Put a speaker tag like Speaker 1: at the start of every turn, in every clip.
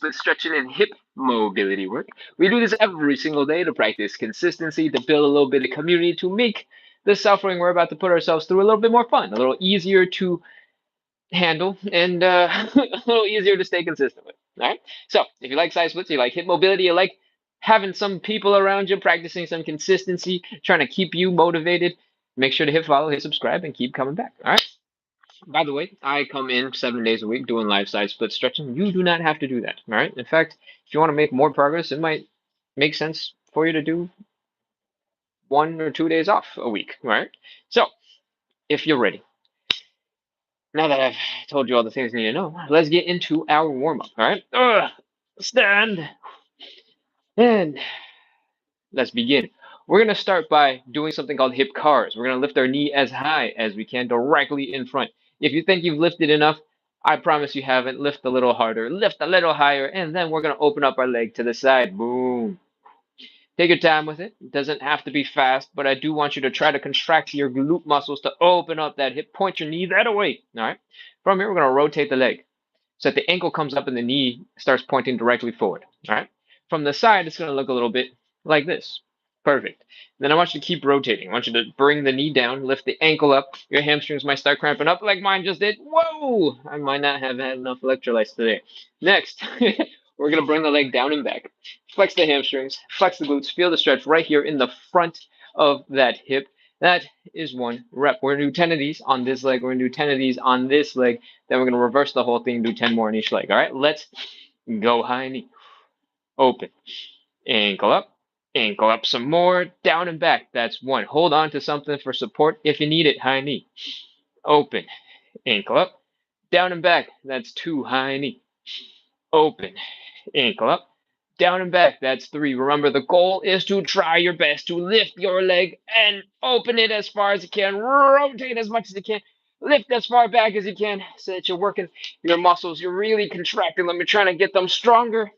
Speaker 1: split stretching and hip mobility work. We do this every single day to practice consistency, to build a little bit of community, to make the suffering we're about to put ourselves through a little bit more fun, a little easier to handle, and a little easier to stay consistent with. All right. So if you like side splits, you like hip mobility, you like having some people around you practicing some consistency, trying to keep you motivated, make sure to hit follow, hit subscribe, and keep coming back. All right. By the way, I come in 7 days a week doing live side split stretching. You do not have to do that. All right. In fact, if you want to make more progress, it might make sense for you to do 1 or 2 days off a week. All right. So if you're ready, now that I've told you all the things you need to know, let's get into our warm up. All right. Stand and let's begin. We're going to start by doing something called hip cars. We're going to lift our knee as high as we can directly in front. If you think you've lifted enough, I promise you haven't. Lift a little harder, lift a little higher, and then we're going to open up our leg to the side. Boom. Take your time with it. It doesn't have to be fast, but I do want you to try to contract your glute muscles to open up that hip. Point your knee that way. All right. From here, we're going to rotate the leg so that the ankle comes up and the knee starts pointing directly forward. All right. From the side, it's going to look a little bit like this. Perfect. Then I want you to keep rotating. I want you to bring the knee down, lift the ankle up. Your hamstrings might start cramping up like mine just did. Whoa! I might not have had enough electrolytes today. Next, we're going to bring the leg down and back. Flex the hamstrings, flex the glutes, feel the stretch right here in the front of that hip. That is 1 rep. We're going to do 10 of these on this leg. We're going to do 10 of these on this leg. Then we're going to reverse the whole thing and do 10 more on each leg. All right, let's go. High knee. Open. Ankle up some more, down and back. That's 1. Hold on to something for support if you need it. High knee. Open. Ankle up, down and back. That's 2. High knee. Open. Ankle up, down and back. That's 3. Remember, the goal is to try your best to lift your leg and open it as far as you can. Rotate as much as you can. Lift as far back as you can so that you're working your muscles. You're really contracting them. You're trying to get them stronger.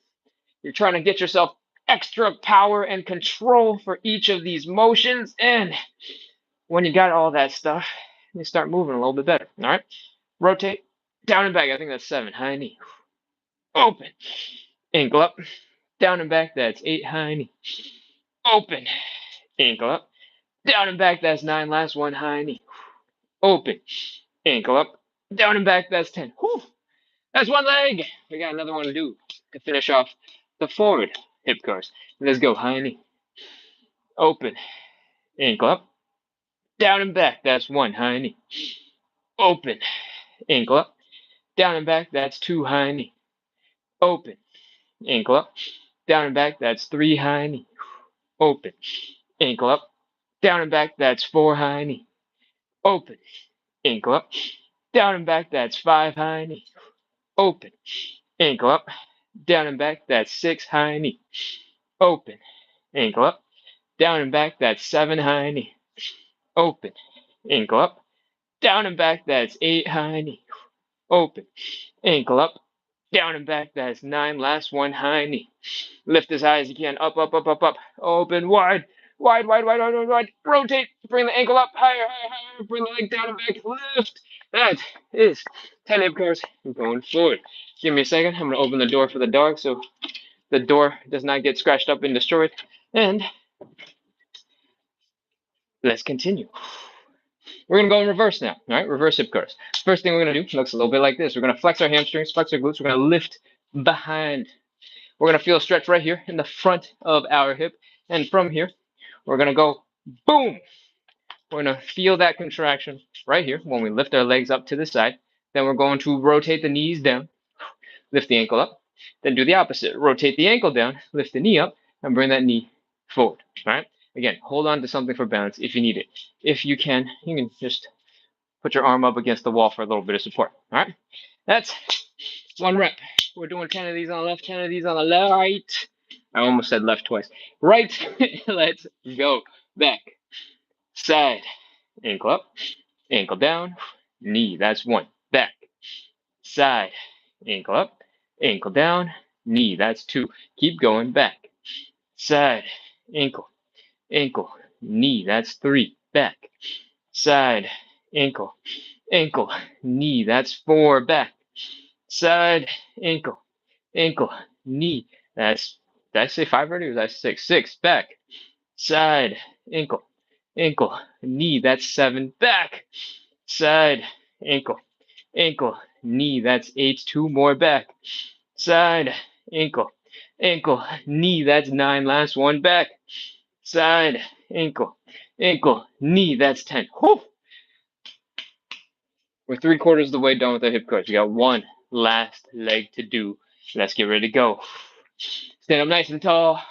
Speaker 1: You're trying to get yourself extra power and control for each of these motions. And when you got all that stuff, you start moving a little bit better. All right. Rotate down and back. I think that's 7. High knee. Open. Ankle up. Down and back. That's 8. High knee. Open. Ankle up. Down and back. That's 9. Last one. High knee. Open. Ankle up. Down and back. That's 10. Whew. That's 1 leg. We got another one to do to finish off the forward hip cars. Let's go. High knee. Open. Ankle up. Down and back. That's 1. High knee. Open. Ankle up. Down and back. That's 2. High knee. Open. Ankle up. Down and back. That's 3. High knee. Open. Ankle up. Down and back. That's 4. High knee. Open. Ankle up. Down and back. That's 5. High knee. Open. Ankle up. Down and back. That's 6. High knee. Open. Ankle up. Down and back. That's 7. High knee. Open. Ankle up. Down and back. That's 8. High knee. Open. Ankle up. Down and back. That's 9. Last one. High knee. Lift as high as you can. Up, up, up, up, up. Open. Wide. Wide, wide, wide, wide, wide, wide. Rotate. Bring the ankle up. Higher, higher, higher. Bring the leg down and back. Lift. That is 10 hip cars going forward. Give me a second. I'm going to open the door for the dog so the door does not get scratched up and destroyed. And let's continue. We're going to go in reverse now. All right, reverse hip curls. First thing we're going to do looks a little bit like this. We're going to flex our hamstrings, flex our glutes. We're going to lift behind. We're going to feel a stretch right here in the front of our hip. And from here, we're going to go boom. We're going to feel that contraction right here when we lift our legs up to the side. Then we're going to rotate the knees down, lift the ankle up. Then do the opposite. Rotate the ankle down, lift the knee up, and bring that knee forward. All right. Again, hold on to something for balance if you need it. If you can just put your arm up against the wall for a little bit of support. All right. That's 1 rep. We're doing 10 of these on the left, 10 of these on the right. I almost said left twice. Right. Let's go. Back. Side. Ankle up. Ankle down. Knee. That's 1. Back. Side. Ankle up. Ankle down. Knee. That's 2. Keep going. Back. Side. Ankle. Ankle. Knee. That's 3. Back. Side. Ankle. Ankle. Knee. That's 4. Back. Side. Ankle. Ankle. knee. Did I say 5 already or was I 6? 6, back, side, ankle, ankle, knee. That's 7, back, side, ankle, ankle, knee. That's 8, 2 more, back, side, ankle, ankle, knee. That's 9, last one, back, side, ankle, ankle, knee. That's 10. Whew. We're 3/4 of the way done with the hip curls. We got one last leg to do. Let's get ready to go. Stand up nice and tall.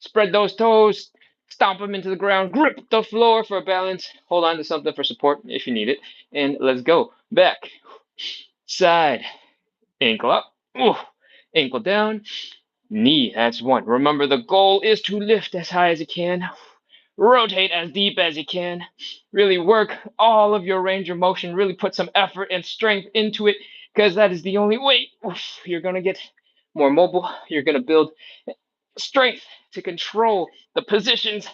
Speaker 1: Spread those toes. Stomp them into the ground. Grip the floor for balance. Hold on to something for support if you need it. And let's go. Back. Side. Ankle up. Ooh. Ankle down. Knee. That's 1. Remember, the goal is to lift as high as you can. Rotate as deep as you can. Really work all of your range of motion. Really put some effort and strength into it, because that is the only way you're going to get more mobile. You're going to build strength to control the positions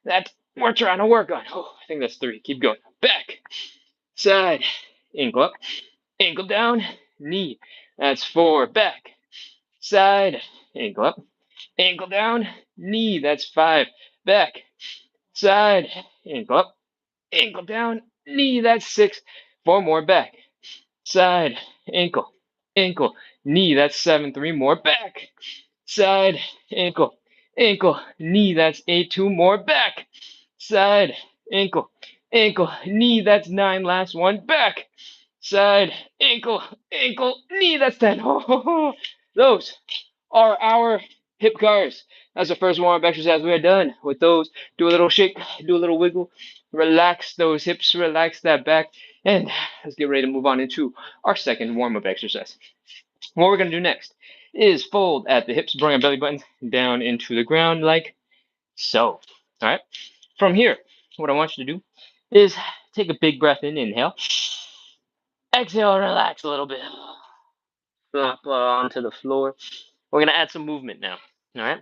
Speaker 1: that we're trying to work on. Oh, I think that's 3. Keep going. Back, side, ankle up, ankle down, knee. That's 4. Back, side, ankle up, ankle down, knee. That's 5. Back, side, ankle up, ankle down, knee. That's 6. 4 more. Back, side, ankle, ankle, knee. That's 7. 3 more. Back, side, ankle, ankle, knee. That's 8. 2 more. Back, side, ankle, ankle, knee. That's 9. Last one. Back, side, ankle, ankle, knee. That's 10. Those are our hip cars. That's the first warm-up exercise. We're done with those. Do a little shake, do a little wiggle, relax those hips, relax that back, and let's get ready to move on into our second warm-up exercise. What we're going to do next is fold at the hips, bring our belly button down into the ground like so. All right. From here, what I want you to do is take a big breath in, inhale. Exhale, relax a little bit. Flop onto the floor. We're going to add some movement now. All right.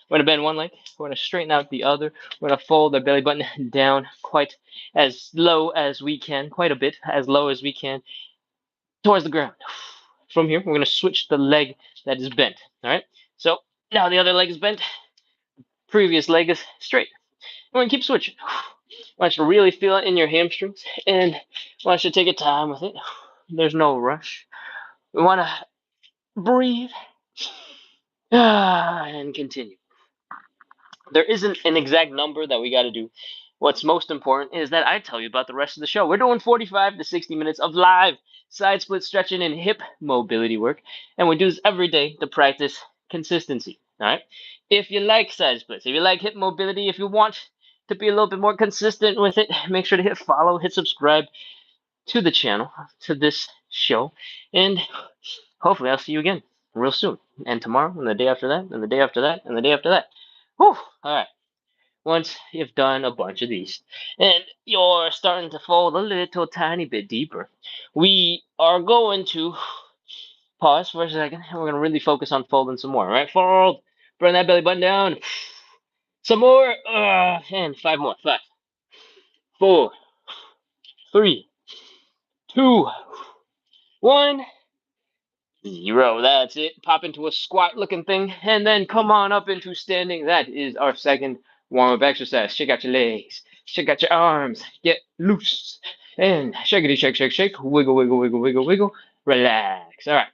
Speaker 1: We're going to bend one leg. We're going to straighten out the other. We're going to fold our belly button down quite as low as we can, quite a bit, as low as we can, towards the ground. From here, we're going to switch the leg that is bent. All right. So now the other leg is bent. Previous leg is straight. We're going to keep switching. I want you to really feel it in your hamstrings, and I want you to take your time with it. There's no rush. We want to breathe and continue. There isn't an exact number that we got to do. What's most important is that I tell you about the rest of the show. We're doing 45 to 60 minutes of live side split stretching and hip mobility work, and we do this every day to practice consistency. All right. If you like side splits, if you like hip mobility, if you want to be a little bit more consistent with it, make sure to hit follow, hit subscribe to the channel, to this show, and hopefully I'll see you again real soon. And tomorrow, and the day after that, and the day after that, and the day after that. Whew. All right. Once you've done a bunch of these and you're starting to fold a little tiny bit deeper, we are going to pause for a second and we're going to really focus on folding some more. All right, fold, bring that belly button down, some more, and 5 more. 5, 4, 3, 2, 1. 0. That's it. Pop into a squat looking thing and then come on up into standing. That is our second warm up exercise. Shake out your legs, shake out your arms, get loose, and shakety shake, shake, shake, wiggle, wiggle, wiggle, wiggle, wiggle, relax. All right.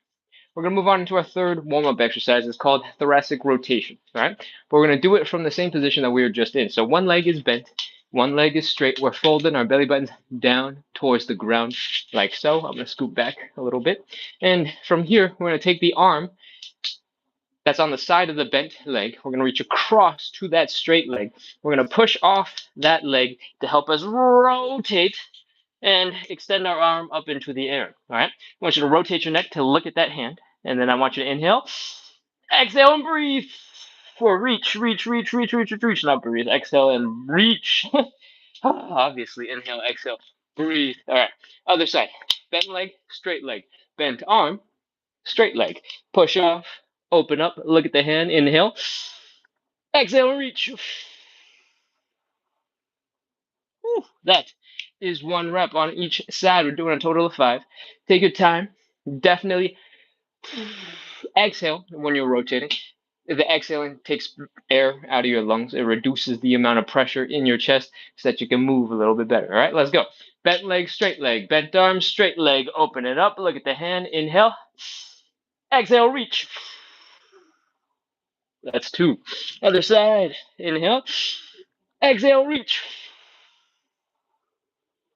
Speaker 1: We're going to move on into our third warm up exercise. It's called thoracic rotation. All right. But we're going to do it from the same position that we were just in. So one leg is bent, one leg is straight. We're folding our belly buttons down towards the ground like so. I'm going to scoot back a little bit. And from here, we're going to take the arm that's on the side of the bent leg. We're going to reach across to that straight leg. We're going to push off that leg to help us rotate and extend our arm up into the air. All right. I want you to rotate your neck to look at that hand. And then I want you to inhale, exhale, and breathe. For reach, reach, reach, reach, reach, reach, reach. Not breathe. Exhale and reach. Obviously, inhale, exhale, breathe. All right. Other side. Bent leg, straight leg. Bent arm, straight leg. Push off, open up, look at the hand. Inhale, exhale, and reach. That is 1 rep on each side. We're doing a total of 5. Take your time. Definitely exhale when you're rotating. The exhaling takes air out of your lungs. It reduces the amount of pressure in your chest so that you can move a little bit better. All right, let's go. Bent leg, straight leg. Bent arm, straight leg. Open it up. Look at the hand. Inhale. Exhale, reach. That's 2. Other side. Inhale. Exhale, reach.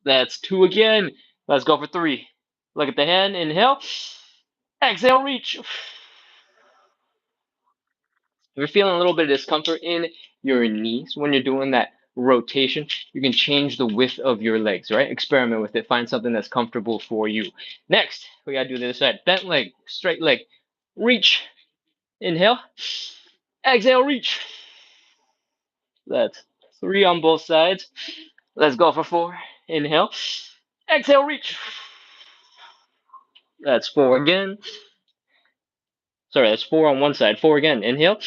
Speaker 1: That's 2 again. Let's go for 3. Look at the hand. Inhale. Exhale, reach. If you're feeling a little bit of discomfort in your knees when you're doing that rotation, you can change the width of your legs, right? Experiment with it. Find something that's comfortable for you. Next, we got to do the other side. Bent leg, straight leg. Reach. Inhale. Exhale, reach. That's 3 on both sides. Let's go for 4. Inhale. Exhale, reach. That's 4 again. Sorry, that's 4 on one side. 4 again. Inhale.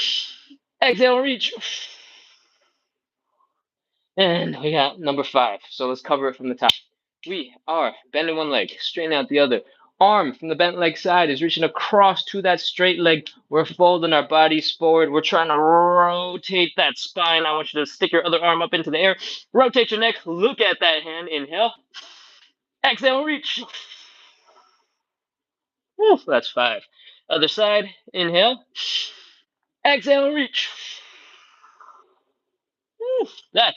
Speaker 1: Exhale, reach. And we got number 5. So let's cover it from the top. We are bending one leg, straightening out the other. Arm from the bent leg side is reaching across to that straight leg. We're folding our bodies forward. We're trying to rotate that spine. I want you to stick your other arm up into the air. Rotate your neck. Look at that hand. Inhale. Exhale, reach. Woo, that's 5. Other side. Inhale. Exhale, reach. That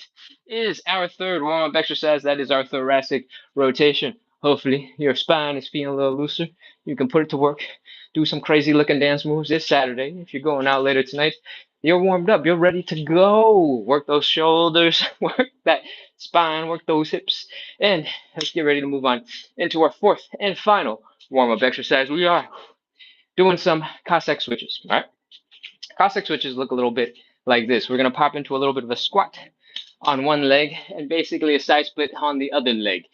Speaker 1: is our third warm-up exercise. That is our thoracic rotation. Hopefully your spine is feeling a little looser. You can put it to work. Do some crazy looking dance moves this Saturday. If you're going out later tonight, you're warmed up. You're ready to go. Work those shoulders, work that spine, work those hips. And let's get ready to move on into our fourth and final warm-up exercise. We are doing some Cossack switches, all right? Cossack switches look a little bit like this. We're going to pop into a little bit of a squat on one leg and basically a side split on the other leg.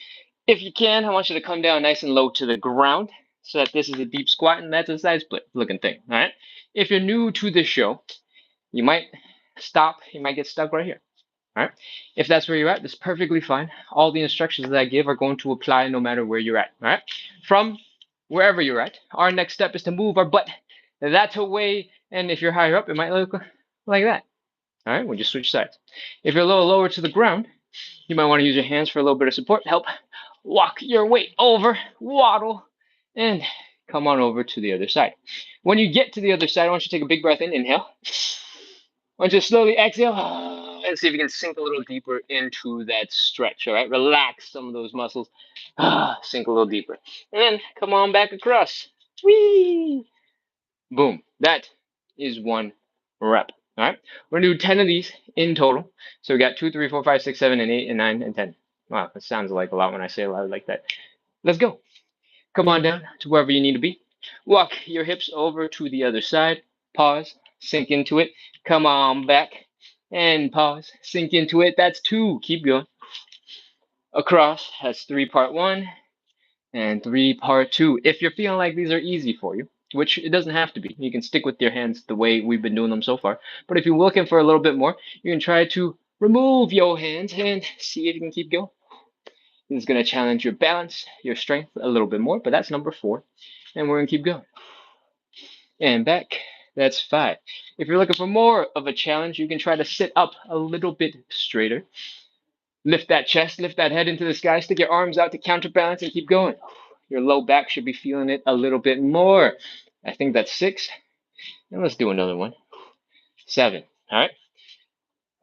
Speaker 1: If you can, I want you to come down nice and low to the ground so that this is a deep squat and that's a side split looking thing. All right. If you're new to this show, you might stop. You might get stuck right here. All right. If that's where you're at, that's perfectly fine. All the instructions that I give are going to apply no matter where you're at. All right. From wherever you're at, our next step is to move our butt that way. And if you're higher up, it might look like that. All right. We'll just switch sides. If you're a little lower to the ground, you might want to use your hands for a little bit of support. Help walk your weight over, waddle, and come on over to the other side. When you get to the other side, I want you to take a big breath in. Inhale. I want you to slowly exhale and see if you can sink a little deeper into that stretch. All right. Relax some of those muscles. Sink a little deeper. And then come on back across. Whee! Boom. That is 1 rep. All right. We're going to do 10 of these in total. So we got 2, 3, 4, 5, 6, 7, and 8, and 9, and 10. Wow, that sounds like a lot when I say it loud like that. Let's go. Come on down to wherever you need to be. Walk your hips over to the other side. Pause. Sink into it. Come on back. And pause. Sink into it. That's 2. Keep going. Across. That's 3 part 1 and 3 part 2. If you're feeling like these are easy for you, which it doesn't have to be. You can stick with your hands the way we've been doing them so far. But if you're looking for a little bit more, you can try to remove your hands and see if you can keep going. This is going to challenge your balance, your strength a little bit more, but that's number 4. And we're going to keep going. And back, that's 5. If you're looking for more of a challenge, you can try to sit up a little bit straighter. Lift that chest, lift that head into the sky, stick your arms out to counterbalance and keep going. Your low back should be feeling it a little bit more. I think that's 6. And let's do another one. 7. All right.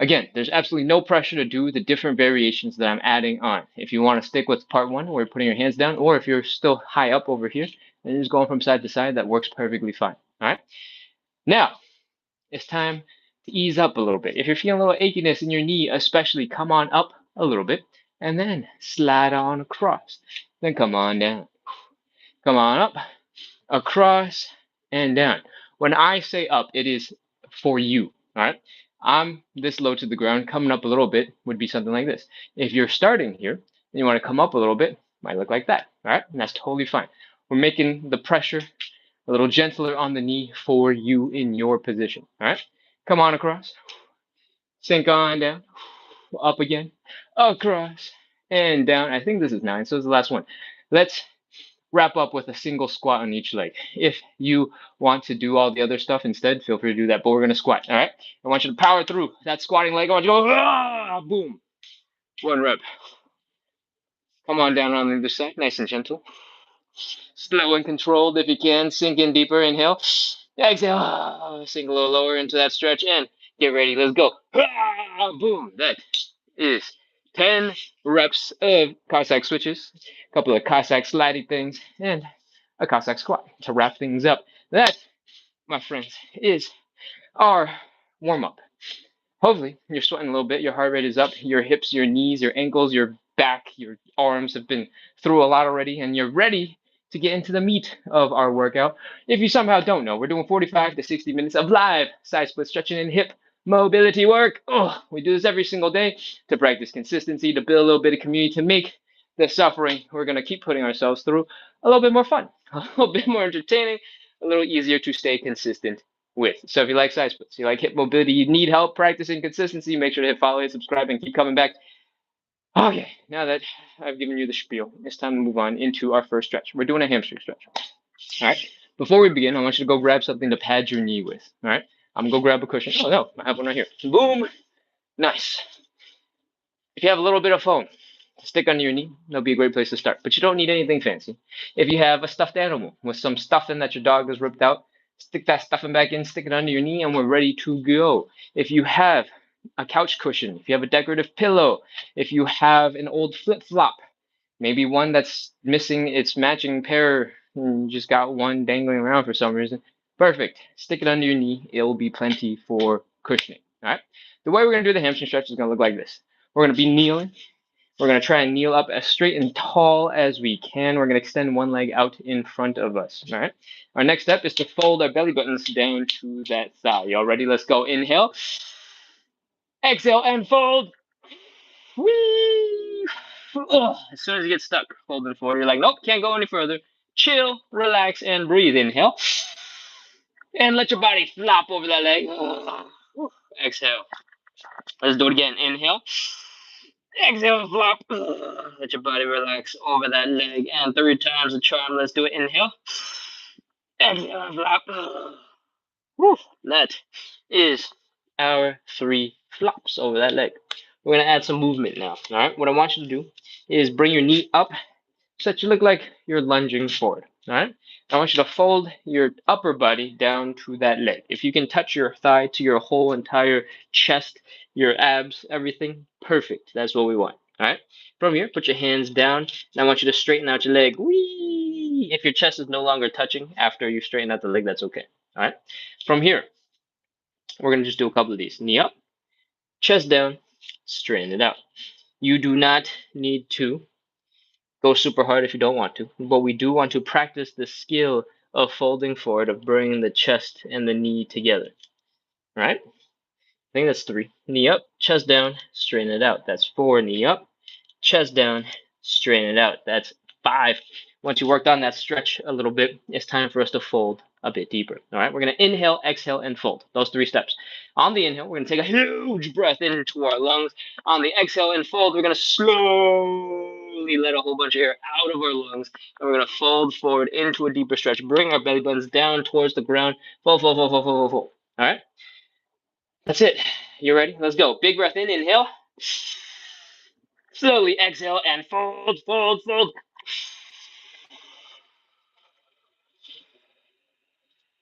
Speaker 1: Again, there's absolutely no pressure to do the different variations that I'm adding on. If you want to stick with part 1 where you're putting your hands down, or if you're still high up over here and you're just going from side to side, that works perfectly fine. All right. Now, it's time to ease up a little bit. If you're feeling a little achiness in your knee, especially, come on up a little bit and then slide on across. Then come on down. Come on up, across, and down. When I say up, it is for you. All right. I'm this low to the ground. Coming up a little bit would be something like this. If you're starting here and you want to come up a little bit, it might look like that. All right. And that's totally fine. We're making the pressure a little gentler on the knee for you in your position. All right. Come on across. Sink on down. Up again. Across and down. I think this is 9. So it's the last one. Let's wrap up with a single squat on each leg. If you want to do all the other stuff instead, feel free to do that. But we're gonna squat. All right. I want you to power through that squatting leg. I want you to go, boom, 1 rep. Come on down on the other side, nice and gentle. Slow and controlled if you can. Sink in deeper. Inhale. Exhale. Sink a little lower into that stretch and get ready. Let's go. Boom. That is 10 reps of Cossack switches, a couple of Cossack sliding things, and a Cossack squat to wrap things up. That, my friends, is our warm up. Hopefully, you're sweating a little bit, your heart rate is up, your hips, your knees, your ankles, your back, your arms have been through a lot already, and you're ready to get into the meat of our workout. If you somehow don't know, we're doing 45 to 60 minutes of live side split stretching and hip mobility work. Oh, we do this every single day to practice consistency, to build a little bit of community, to make the suffering we're going to keep putting ourselves through a little bit more fun, a little bit more entertaining, a little easier to stay consistent with. So if you like side splits, you like hip mobility, you need help practicing consistency, make sure to hit follow, hit subscribe, and keep coming back. Okay, now that I've given you the spiel, it's time to move on into our first stretch. We're doing a hamstring stretch. All right. Before we begin, I want you to go grab something to pad your knee with. All right. I'm gonna go grab a cushion. Oh no, I have one right here. Boom. Nice. If you have a little bit of foam, stick under your knee. That'll be a great place to start. But you don't need anything fancy. If you have a stuffed animal with some stuffing that your dog has ripped out, stick that stuffing back in, stick it under your knee, and we're ready to go. If you have a couch cushion, if you have a decorative pillow, if you have an old flip flop, maybe one that's missing its matching pair and just got one dangling around for some reason, perfect. Stick it under your knee. It will be plenty for cushioning. All right. The way we're going to do the hamstring stretch is going to look like this. We're going to be kneeling. We're going to try and kneel up as straight and tall as we can. We're going to extend one leg out in front of us. All right. Our next step is to fold our belly buttons down to that thigh. Y'all ready? Let's go. Inhale. Exhale and fold. Whee! Ugh. As soon as you get stuck folding forward, you're like, nope, can't go any further. Chill, relax, and breathe. Inhale. And let your body flop over that leg. Exhale. Let's do it again. Inhale. Exhale, flop. Let your body relax over that leg. And 3 times the charm. Let's do it. Inhale. Exhale, flop. That is our 3 flops over that leg. We're going to add some movement now. All right. What I want you to do is bring your knee up so that you look like you're lunging forward. All right. I want you to fold your upper body down to that leg. If you can touch your thigh to your whole entire chest, your abs, everything, perfect. That's what we want. All right. From here, put your hands down. And I want you to straighten out your leg. Whee! If your chest is no longer touching after you straighten out the leg, that's okay. All right. From here, we're going to just do a couple of these. Knee up, chest down, straighten it out. You do not need to go super hard if you don't want to, but we do want to practice the skill of folding forward, of bringing the chest and the knee together. All right? I think that's 3. Knee up, chest down, straighten it out. That's 4. Knee up, chest down, straighten it out. That's 5. Once you worked on that stretch a little bit, it's time for us to fold a bit deeper. All right, we're going to inhale, exhale, and fold. Those 3 steps. On the inhale, we're going to take a huge breath into our lungs. On the exhale and fold, we're going to slowly let a whole bunch of air out of our lungs. And we're going to fold forward into a deeper stretch. Bring our belly buttons down towards the ground. Fold, fold, fold, fold, fold, fold. All right? That's it. You ready? Let's go. Big breath in, inhale. Slowly exhale and fold, fold, fold.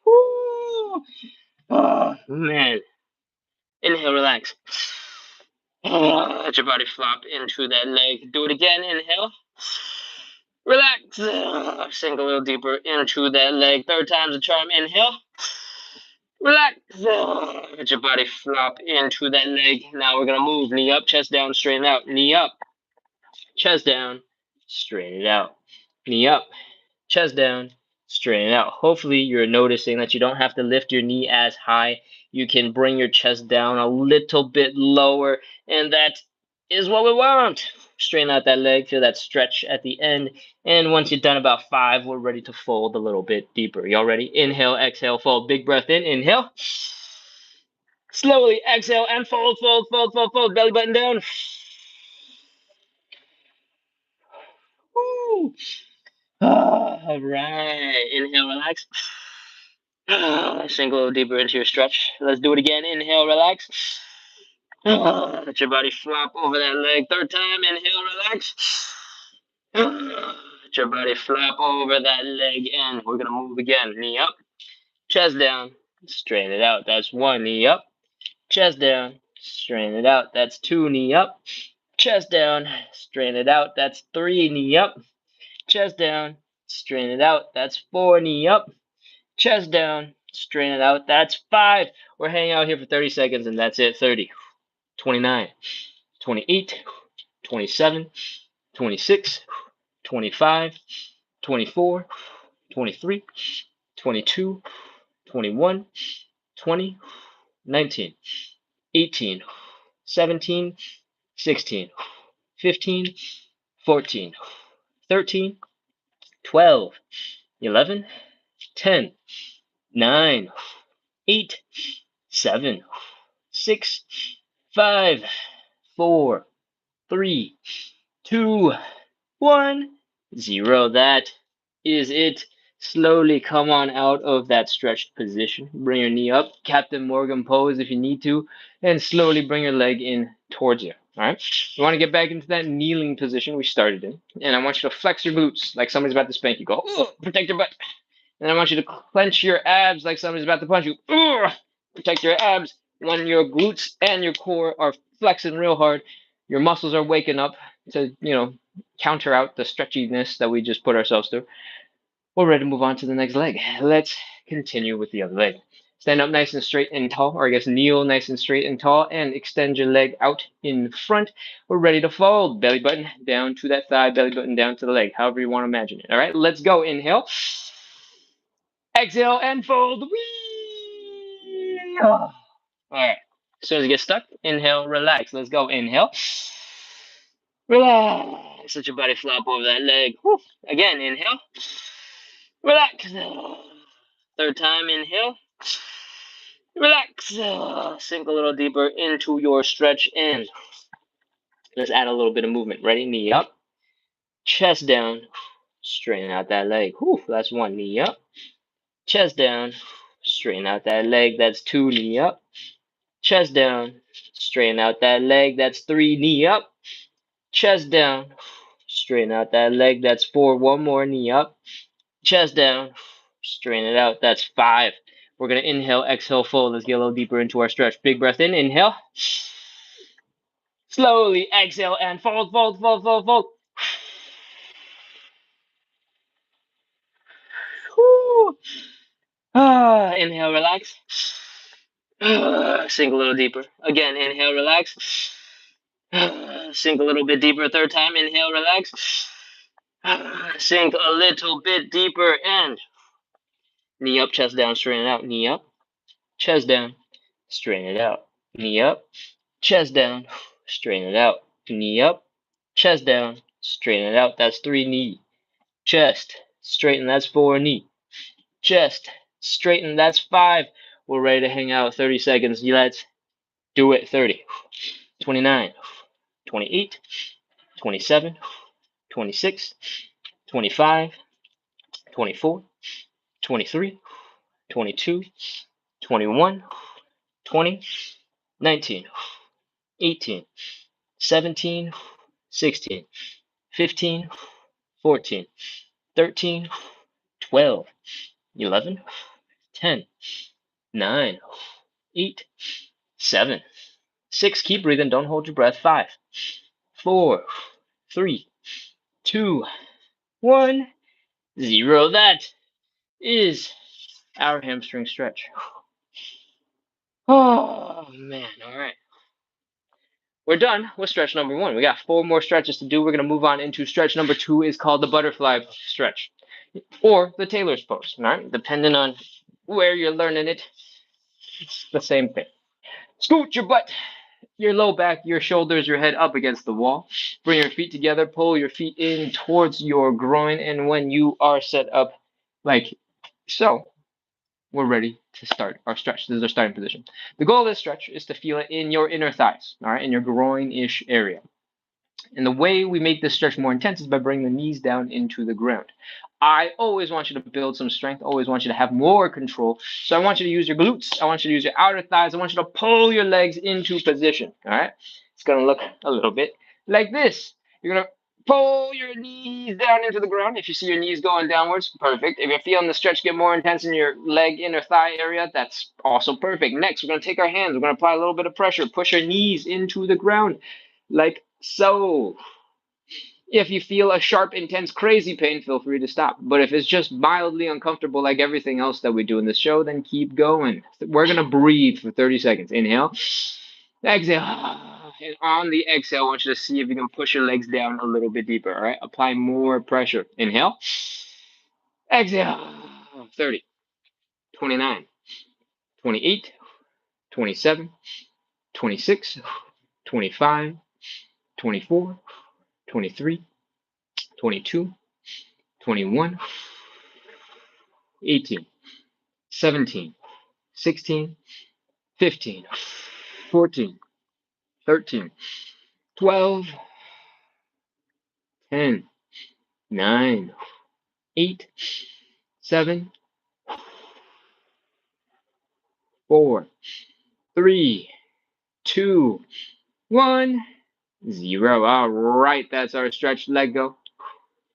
Speaker 1: Woo! Oh, man. Inhale, relax. Let your body flop into that leg. Do it again. Inhale. Relax. Sink a little deeper into that leg. 3rd time's the charm. Inhale. Relax. Let your body flop into that leg. Now we're going to move. Knee up, chest down, straighten out. Knee up, chest down, straighten it out. Knee up, chest down, straighten it out. Hopefully you're noticing that you don't have to lift your knee as high. You can bring your chest down a little bit lower, and that is what we want. Straighten out that leg, feel that stretch at the end, and once you've done about 5, we're ready to fold a little bit deeper. Y'all ready? Inhale, exhale, fold. Big breath in. Inhale. Slowly exhale and fold, fold, fold, fold, fold. Belly button down. Woo. All right. Inhale, relax. Sink a little deeper into your stretch. Let's do it again. Inhale, relax. Let your body flop over that leg. Third time. Inhale, relax. Let your body flop over that leg. And we're going to move again. Knee up, chest down. Straighten it out. That's one. Knee up, chest down. Straighten it out. That's two. Knee up, chest down. Straighten it out. That's three. Knee up, chest down. Straighten it out. That's four. Knee up, chest down, strain it out. That's five. We're hanging out here for 30 seconds, and that's it. 30, 29, 28, 27, 26, 25, 24, 23, 22, 21, 20, 19, 18, 17, 16, 15, 14, 13, 12, 11, 10, 9, 8, 7, 6, 5, 4, 3, 2, 1, 0. That is it. Slowly come on out of that stretched position. Bring your knee up, Captain Morgan pose if you need to, and slowly bring your leg in towards you. All right. You want to get back into that kneeling position we started in, and I want you to flex your glutes like somebody's about to spank you. Go, protect your butt. And I want you to clench your abs like somebody's about to punch you. Protect your abs when your glutes and your core are flexing real hard. Your muscles are waking up to, counter out the stretchiness that we just put ourselves through. We're ready to move on to the next leg. Let's continue with the other leg. Stand up nice and straight and tall, or I guess kneel nice and straight and tall, and extend your leg out in front. We're ready to fold. Belly button down to that thigh, belly button down to the leg, however you want to imagine it. All right, let's go. Inhale. Exhale and fold. Whee! All right. As soon as you get stuck, inhale, relax. Let's go. Inhale. Relax. Let your body flop over that leg. Woo. Again, inhale. Relax. Third time, inhale. Relax. Sink a little deeper into your stretch and let's add a little bit of movement. Ready? Knee up. Chest down. Straighten out that leg. Whew, that's one. Knee up. Chest down. Straighten out that leg. That's two. Knee up. Chest down. Straighten out that leg. That's three. Knee up. Chest down. Straighten out that leg. That's four. One more. Knee up. Chest down. Straighten it out. That's five. We're going to inhale, exhale, fold. Let's get a little deeper into our stretch. Big breath in. Inhale. Slowly exhale and fold, fold, fold, fold, fold. Whew. Inhale, relax. Sink a little deeper. Again, inhale, relax. Sink a little bit deeper. Third time, inhale, relax. Sink a little bit deeper and knee up, chest down, straighten it out. Knee up, chest down, straighten it out. Knee up, chest down, straighten it out. Knee up, chest down, straighten it out. That's three. Knee, chest, straighten. That's four. Knee, chest, straighten. That's five. We're ready to hang out 30 seconds. Let's do it. 30, 29, 28, 27, 26, 25, 24, 23, 22, 21, 20, 19, 18, 17, 16, 15, 14, 13, 12, 11, 10, 9, 8, 7, 6. Keep breathing. Don't hold your breath. 5, 4, 3, 2, 1, 0. That is our hamstring stretch. Oh, man. All right. We're done with stretch number 1. We got 4 more stretches to do. We're going to move on into stretch number 2. Is called the butterfly stretch or the Taylor's pose. All right, depending on where you're learning it, it's the same thing. Scoot your butt, your low back, your shoulders, your head up against the wall. Bring your feet together. Pull your feet in towards your groin. And when you are set up like so, we're ready to start our stretch. This is our starting position. The goal of this stretch is to feel it in your inner thighs, all right, in your groin-ish area. And the way we make this stretch more intense is by bringing the knees down into the ground. I always want you to build some strength, always want you to have more control. So I want you to use your glutes, I want you to use your outer thighs, I want you to pull your legs into position. All right? It's gonna look a little bit like this. You're gonna pull your knees down into the ground. If you see your knees going downwards, perfect. If you're feeling the stretch get more intense in your leg, inner thigh area, that's also perfect. Next, we're gonna take our hands, we're gonna apply a little bit of pressure, push your knees into the ground like so. If you feel a sharp, intense, crazy pain, feel free to stop. But if it's just mildly uncomfortable, like everything else that we do in the show, then keep going. We're going to breathe for 30 seconds. Inhale, exhale. And on the exhale, I want you to see if you can push your legs down a little bit deeper. All right, apply more pressure. Inhale, exhale. 30, 29, 28, 27, 26, 25, 24, 23, 22, 21, 18, 17, 16, 15, 14, 13, 12, 10, 9, 8, 7, 4, 3, 2, 1, 0. All right, that's our stretch. Let go.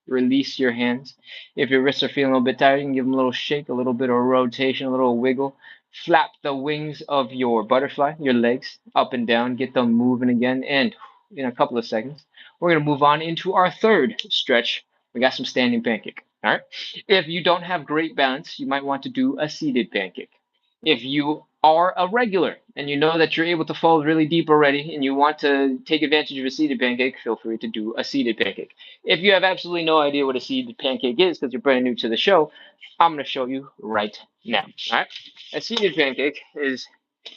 Speaker 1: Release your hands. If your wrists are feeling a little bit tired, you can give them a little shake, a little bit of rotation, a little wiggle. Flap the wings of your butterfly, your legs up and down. Get them moving again. And in a couple of seconds, we're going to move on into our third stretch. We got some standing pancake. All right. If you don't have great balance, you might want to do a seated pancake. If you are a regular and you know that you're able to fold really deep already and you want to take advantage of a seated pancake, feel free to do a seated pancake. If you have absolutely no idea what a seated pancake is because you're brand new to the show, I'm going to show you right now. All right. A seated pancake is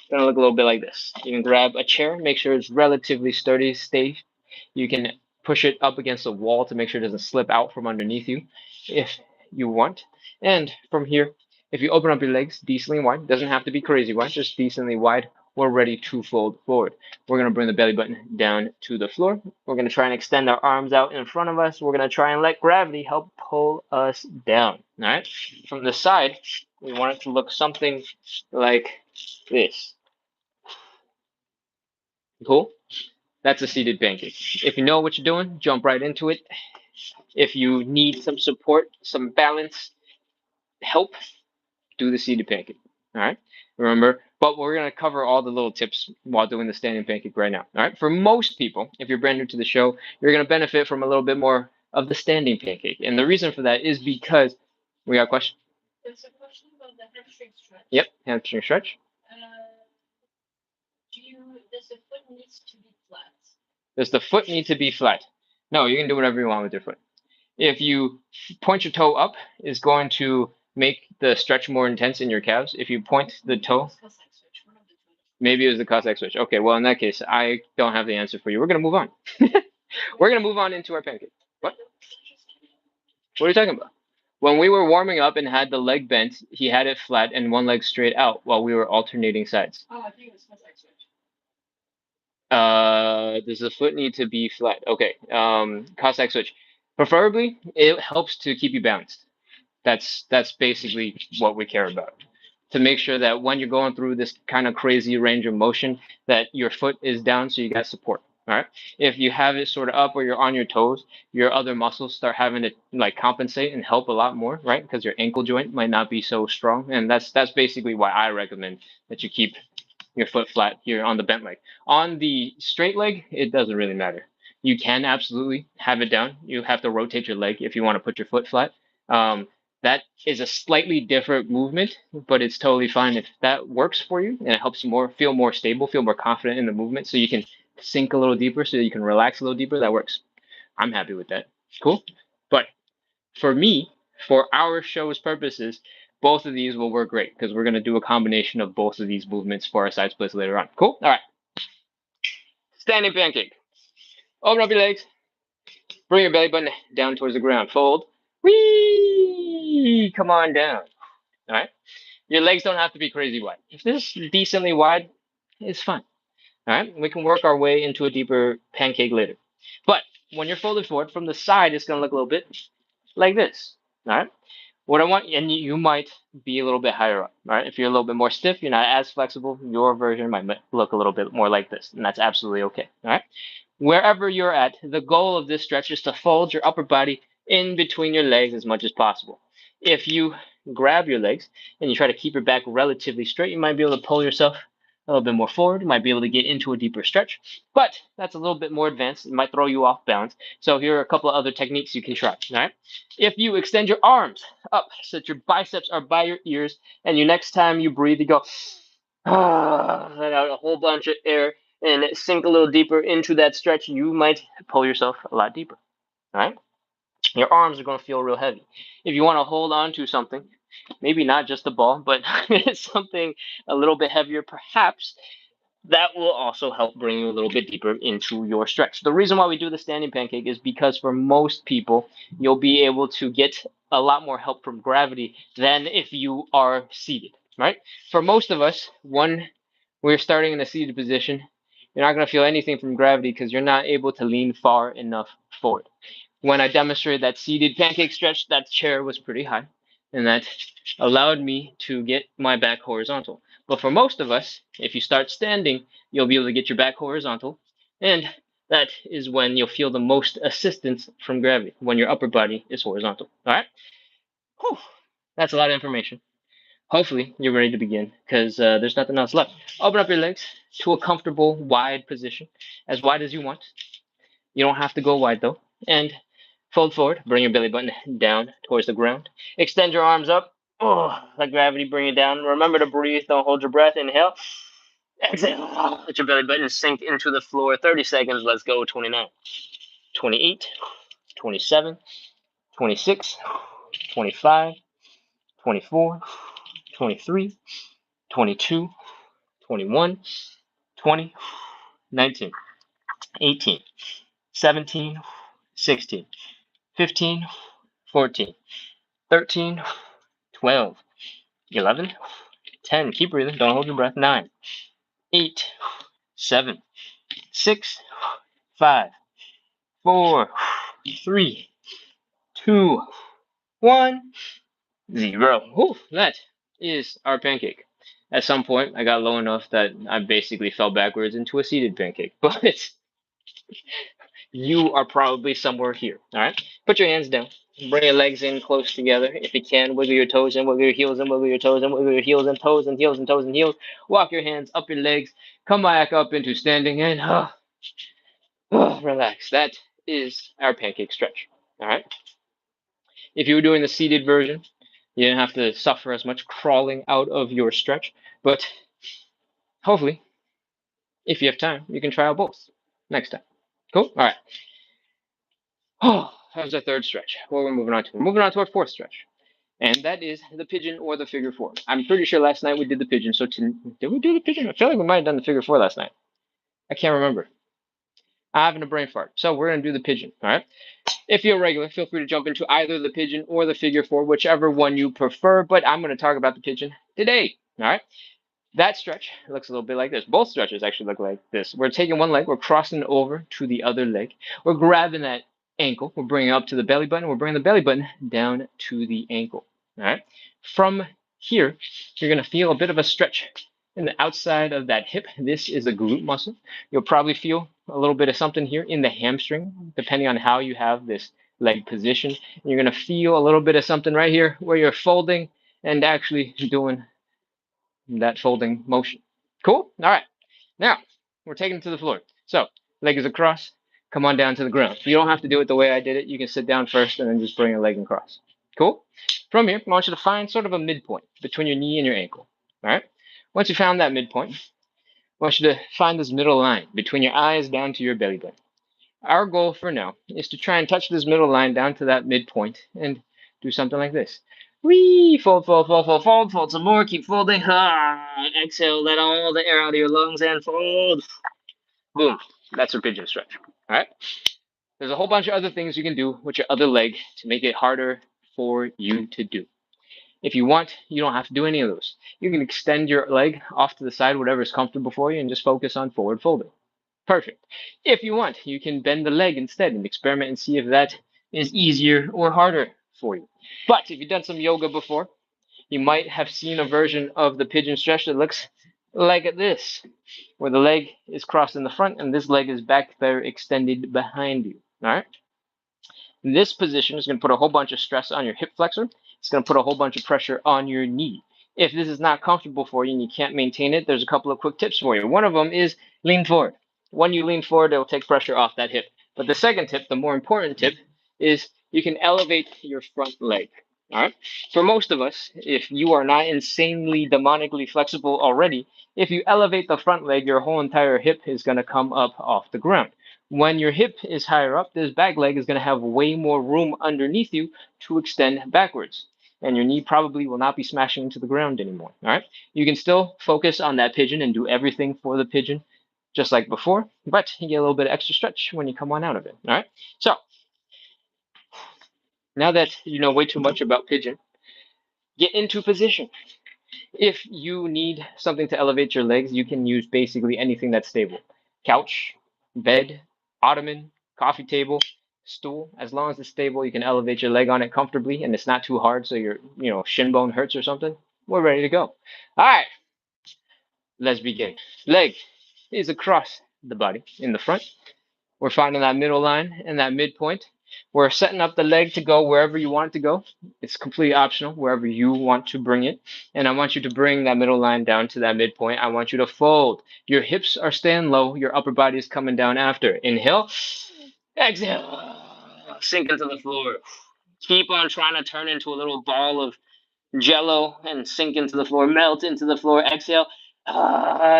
Speaker 1: going to look a little bit like this. You can grab a chair, make sure it's relatively sturdy, stay. You can push it up against a wall to make sure it doesn't slip out from underneath you if you want. And from here, if you open up your legs decently wide, doesn't have to be crazy wide, just decently wide, we're ready to fold forward. We're going to bring the belly button down to the floor. We're going to try and extend our arms out in front of us. We're going to try and let gravity help pull us down. All right. From the side, we want it to look something like this. Cool? That's a seated pancake. If you know what you're doing, jump right into it. If you need some support, some balance, help, do the seated pancake. All right. Remember, but we're going to cover all the little tips while doing the standing pancake right now. All right. For most people, if you're brand new to the show, you're going to benefit from a little bit more of the standing pancake. And the reason for that is because we got a question. There's a question about the hamstring stretch. Yep, hamstring stretch. Does the foot needs to be flat? Does the foot need to be flat? No, you can do whatever you want with your foot. If you point your toe up, is going to make the stretch more intense in your calves. If you point the toe, maybe it was the Cossack switch. Okay, well in that case, I don't have the answer for you. We're gonna move on. We're gonna move on into our pancake. What? What are you talking about? When we were warming up and had the leg bent, he had it flat and one leg straight out while we were alternating sides. Oh, I think it was Cossack switch. Does the foot need to be flat? Okay. Cossack switch. Preferably, it helps to keep you balanced. That's basically what we care about. To make sure that when you're going through this kind of crazy range of motion, that your foot is down so you got support. All right. If you have it sort of up or you're on your toes, your other muscles start having to like compensate and help a lot more, right? Because your ankle joint might not be so strong, and that's basically why I recommend that you keep your foot flat here on the bent leg. On the straight leg, it doesn't really matter. You can absolutely have it down. You have to rotate your leg if you want to put your foot flat. That is a slightly different movement, but it's totally fine if that works for you and it helps you feel more stable, feel more confident in the movement, so you can sink a little deeper, so you can relax a little deeper. That works. I'm happy with that. Cool. But for me, for our show's purposes, both of these will work great because we're going to do a combination of both of these movements for our side splits later on. Cool? All right. Standing pancake. Open up your legs. Bring your belly button down towards the ground. Fold. Whee! Come on down. All right. Your legs don't have to be crazy wide. If this is decently wide, it's fine. All right. We can work our way into a deeper pancake later. But when you're folded forward from the side, it's going to look a little bit like this. All right. What I want, and you might be a little bit higher up. All right. If you're a little bit more stiff, you're not as flexible. Your version might look a little bit more like this, and that's absolutely okay. All right. Wherever you're at, the goal of this stretch is to fold your upper body in between your legs as much as possible. If you grab your legs and you try to keep your back relatively straight, you might be able to pull yourself a little bit more forward. You might be able to get into a deeper stretch, but that's a little bit more advanced. It might throw you off balance. So here are a couple of other techniques you can try. All right. If you extend your arms up so that your biceps are by your ears, and you next time you breathe, you go let out a whole bunch of air and sink a little deeper into that stretch, you might pull yourself a lot deeper. All right. Your arms are going to feel real heavy. If you want to hold on to something, maybe not just a ball, but something a little bit heavier, perhaps that will also help bring you a little bit deeper into your stretch. The reason why we do the standing pancake is because for most people, you'll be able to get a lot more help from gravity than if you are seated, right? For most of us, when we're starting in a seated position, you're not going to feel anything from gravity because you're not able to lean far enough forward. When I demonstrated that seated pancake stretch, that chair was pretty high, and that allowed me to get my back horizontal. But for most of us, if you start standing, you'll be able to get your back horizontal, and that is when you'll feel the most assistance from gravity, when your upper body is horizontal. All right? Whew. That's a lot of information. Hopefully, you're ready to begin because there's nothing else left. Open up your legs to a comfortable, wide position, as wide as you want. You don't have to go wide though. And fold forward, bring your belly button down towards the ground. Extend your arms up. Oh, let gravity bring you down. Remember to breathe. Don't hold your breath. Inhale. Exhale. Let your belly button sink into the floor. 30 seconds. Let's go. 29, 28, 27, 26, 25, 24, 23, 22, 21, 20, 19, 18, 17, 16, 15, 14, 13, 12, 11, 10. Keep breathing. Don't hold your breath. 9, 8, 7, 6, 5, 4, 3, 2, 1, 0. Whew, that is our pancake. At some point, I got low enough that I basically fell backwards into a seated pancake. But you are probably somewhere here. All right. Put your hands down. Bring your legs in close together. If you can, wiggle your toes and wiggle your heels and wiggle your toes and wiggle your heels and toes and heels and toes and heels. Walk your hands up your legs. Come back up into standing and relax. That is our pancake stretch. All right. If you were doing the seated version, you didn't have to suffer as much crawling out of your stretch. But hopefully, if you have time, you can try out both next time. Cool. All right. Oh, that was our third stretch. What we're moving on to? We're moving on to our fourth stretch, and that is the pigeon or the figure four. I'm pretty sure last night we did the pigeon. So did we do the pigeon? I feel like we might have done the figure four last night. I can't remember. I'm having a brain fart. So we're gonna do the pigeon. All right. If you're a regular, feel free to jump into either the pigeon or the figure four, whichever one you prefer. But I'm gonna talk about the pigeon today. All right. That stretch looks a little bit like this. Both stretches actually look like this. We're taking one leg, we're crossing over to the other leg. We're grabbing that ankle, we're bringing it up to the belly button, we're bringing the belly button down to the ankle. All right. From here, you're going to feel a bit of a stretch in the outside of that hip. This is a glute muscle. You'll probably feel a little bit of something here in the hamstring, depending on how you have this leg positioned. And you're going to feel a little bit of something right here where you're folding and actually doing that folding motion. Cool? All right. Now, we're taking it to the floor. So, leg is across. Come on down to the ground. You don't have to do it the way I did it. You can sit down first and then just bring your leg across. Cool? From here, I want you to find sort of a midpoint between your knee and your ankle. All right? Once you found that midpoint, I want you to find this middle line between your eyes down to your belly button. Our goal for now is to try and touch this middle line down to that midpoint and do something like this. Whee! Fold, fold, fold, fold, fold, fold some more. Keep folding. Exhale, let all the air out of your lungs and fold. Boom. That's your pigeon stretch. All right? There's a whole bunch of other things you can do with your other leg to make it harder for you to do. If you want, you don't have to do any of those. You can extend your leg off to the side, whatever is comfortable for you, and just focus on forward folding. Perfect. If you want, you can bend the leg instead and experiment and see if that is easier or harder for you. But if you've done some yoga before, you might have seen a version of the pigeon stretch that looks like this, where the leg is crossed in the front and this leg is back there extended behind you. All right. This position is going to put a whole bunch of stress on your hip flexor. It's going to put a whole bunch of pressure on your knee. If this is not comfortable for you and you can't maintain it, there's a couple of quick tips for you. One of them is lean forward. When you lean forward, it'll take pressure off that hip. But the second tip, the more important tip, is you can elevate your front leg. All right. For most of us, if you are not insanely demonically flexible already, if you elevate the front leg, your whole entire hip is going to come up off the ground. When your hip is higher up, this back leg is going to have way more room underneath you to extend backwards. And your knee probably will not be smashing into the ground anymore. All right. You can still focus on that pigeon and do everything for the pigeon just like before, but you get a little bit of extra stretch when you come on out of it. All right. So now that you know way too much about pigeon, get into position. If you need something to elevate your legs, you can use basically anything that's stable. Couch, bed, ottoman, coffee table, stool. As long as it's stable, you can elevate your leg on it comfortably and it's not too hard so your shin bone hurts or something. We're ready to go. All right, let's begin. Leg is across the body in the front. We're finding that middle line and that midpoint. We're setting up the leg to go wherever you want it to go. It's completely optional, wherever you want to bring it. And I want you to bring that middle line down to that midpoint. I want you to fold. Your hips are staying low. Your upper body is coming down after. Inhale. Exhale. Sink into the floor. Keep on trying to turn into a little ball of jello and sink into the floor. Melt into the floor. Exhale.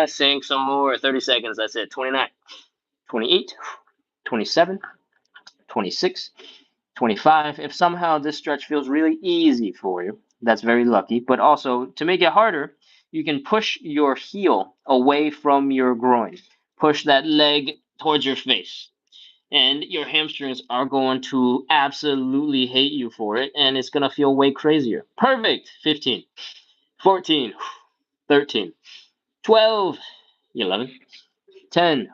Speaker 1: Sink some more. 30 seconds. That's it. 29, 28, 27, 26, 25. If somehow this stretch feels really easy for you, that's very lucky. But also, to make it harder, you can push your heel away from your groin. Push that leg towards your face. And your hamstrings are going to absolutely hate you for it, and it's going to feel way crazier. Perfect. 15, 14, 13, 12, 11, 10,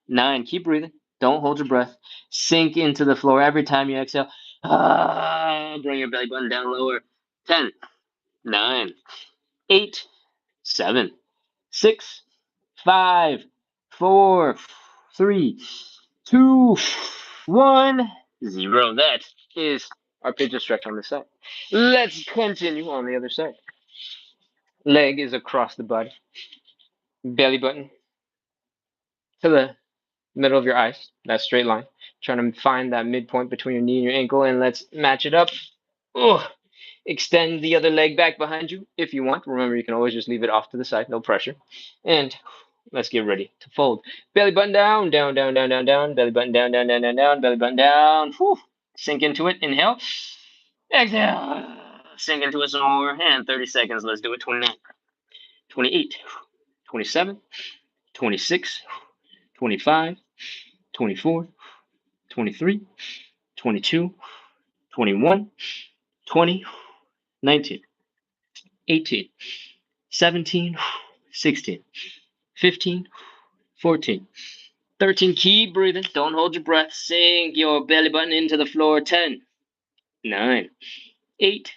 Speaker 1: 9. Keep breathing. Don't hold your breath. Sink into the floor every time you exhale. Bring your belly button down lower. 10, 9, 8, 7, 6, 5, 4, 3, 2, 1, 0. That is our pigeon stretch on this side. Let's continue on the other side. Leg is across the body. Belly button to the middle of your eyes, that straight line. Trying to find that midpoint between your knee and your ankle, and let's match it up. Ugh. Extend the other leg back behind you if you want. Remember, you can always just leave it off to the side, no pressure. And let's get ready to fold. Belly button down, down, down, down, down, down. Belly button down, down, down, down, down. Belly button down. Whew. Sink into it. Inhale. Exhale. Sink into it some more. And 30 seconds. Let's do it. 29, 28, 27, 26, 25, 24, 23, 22, 21, 20, 19, 18, 17, 16, 15, 14, 13. Keep breathing. Don't hold your breath. Sink your belly button into the floor. 10, 9, 8,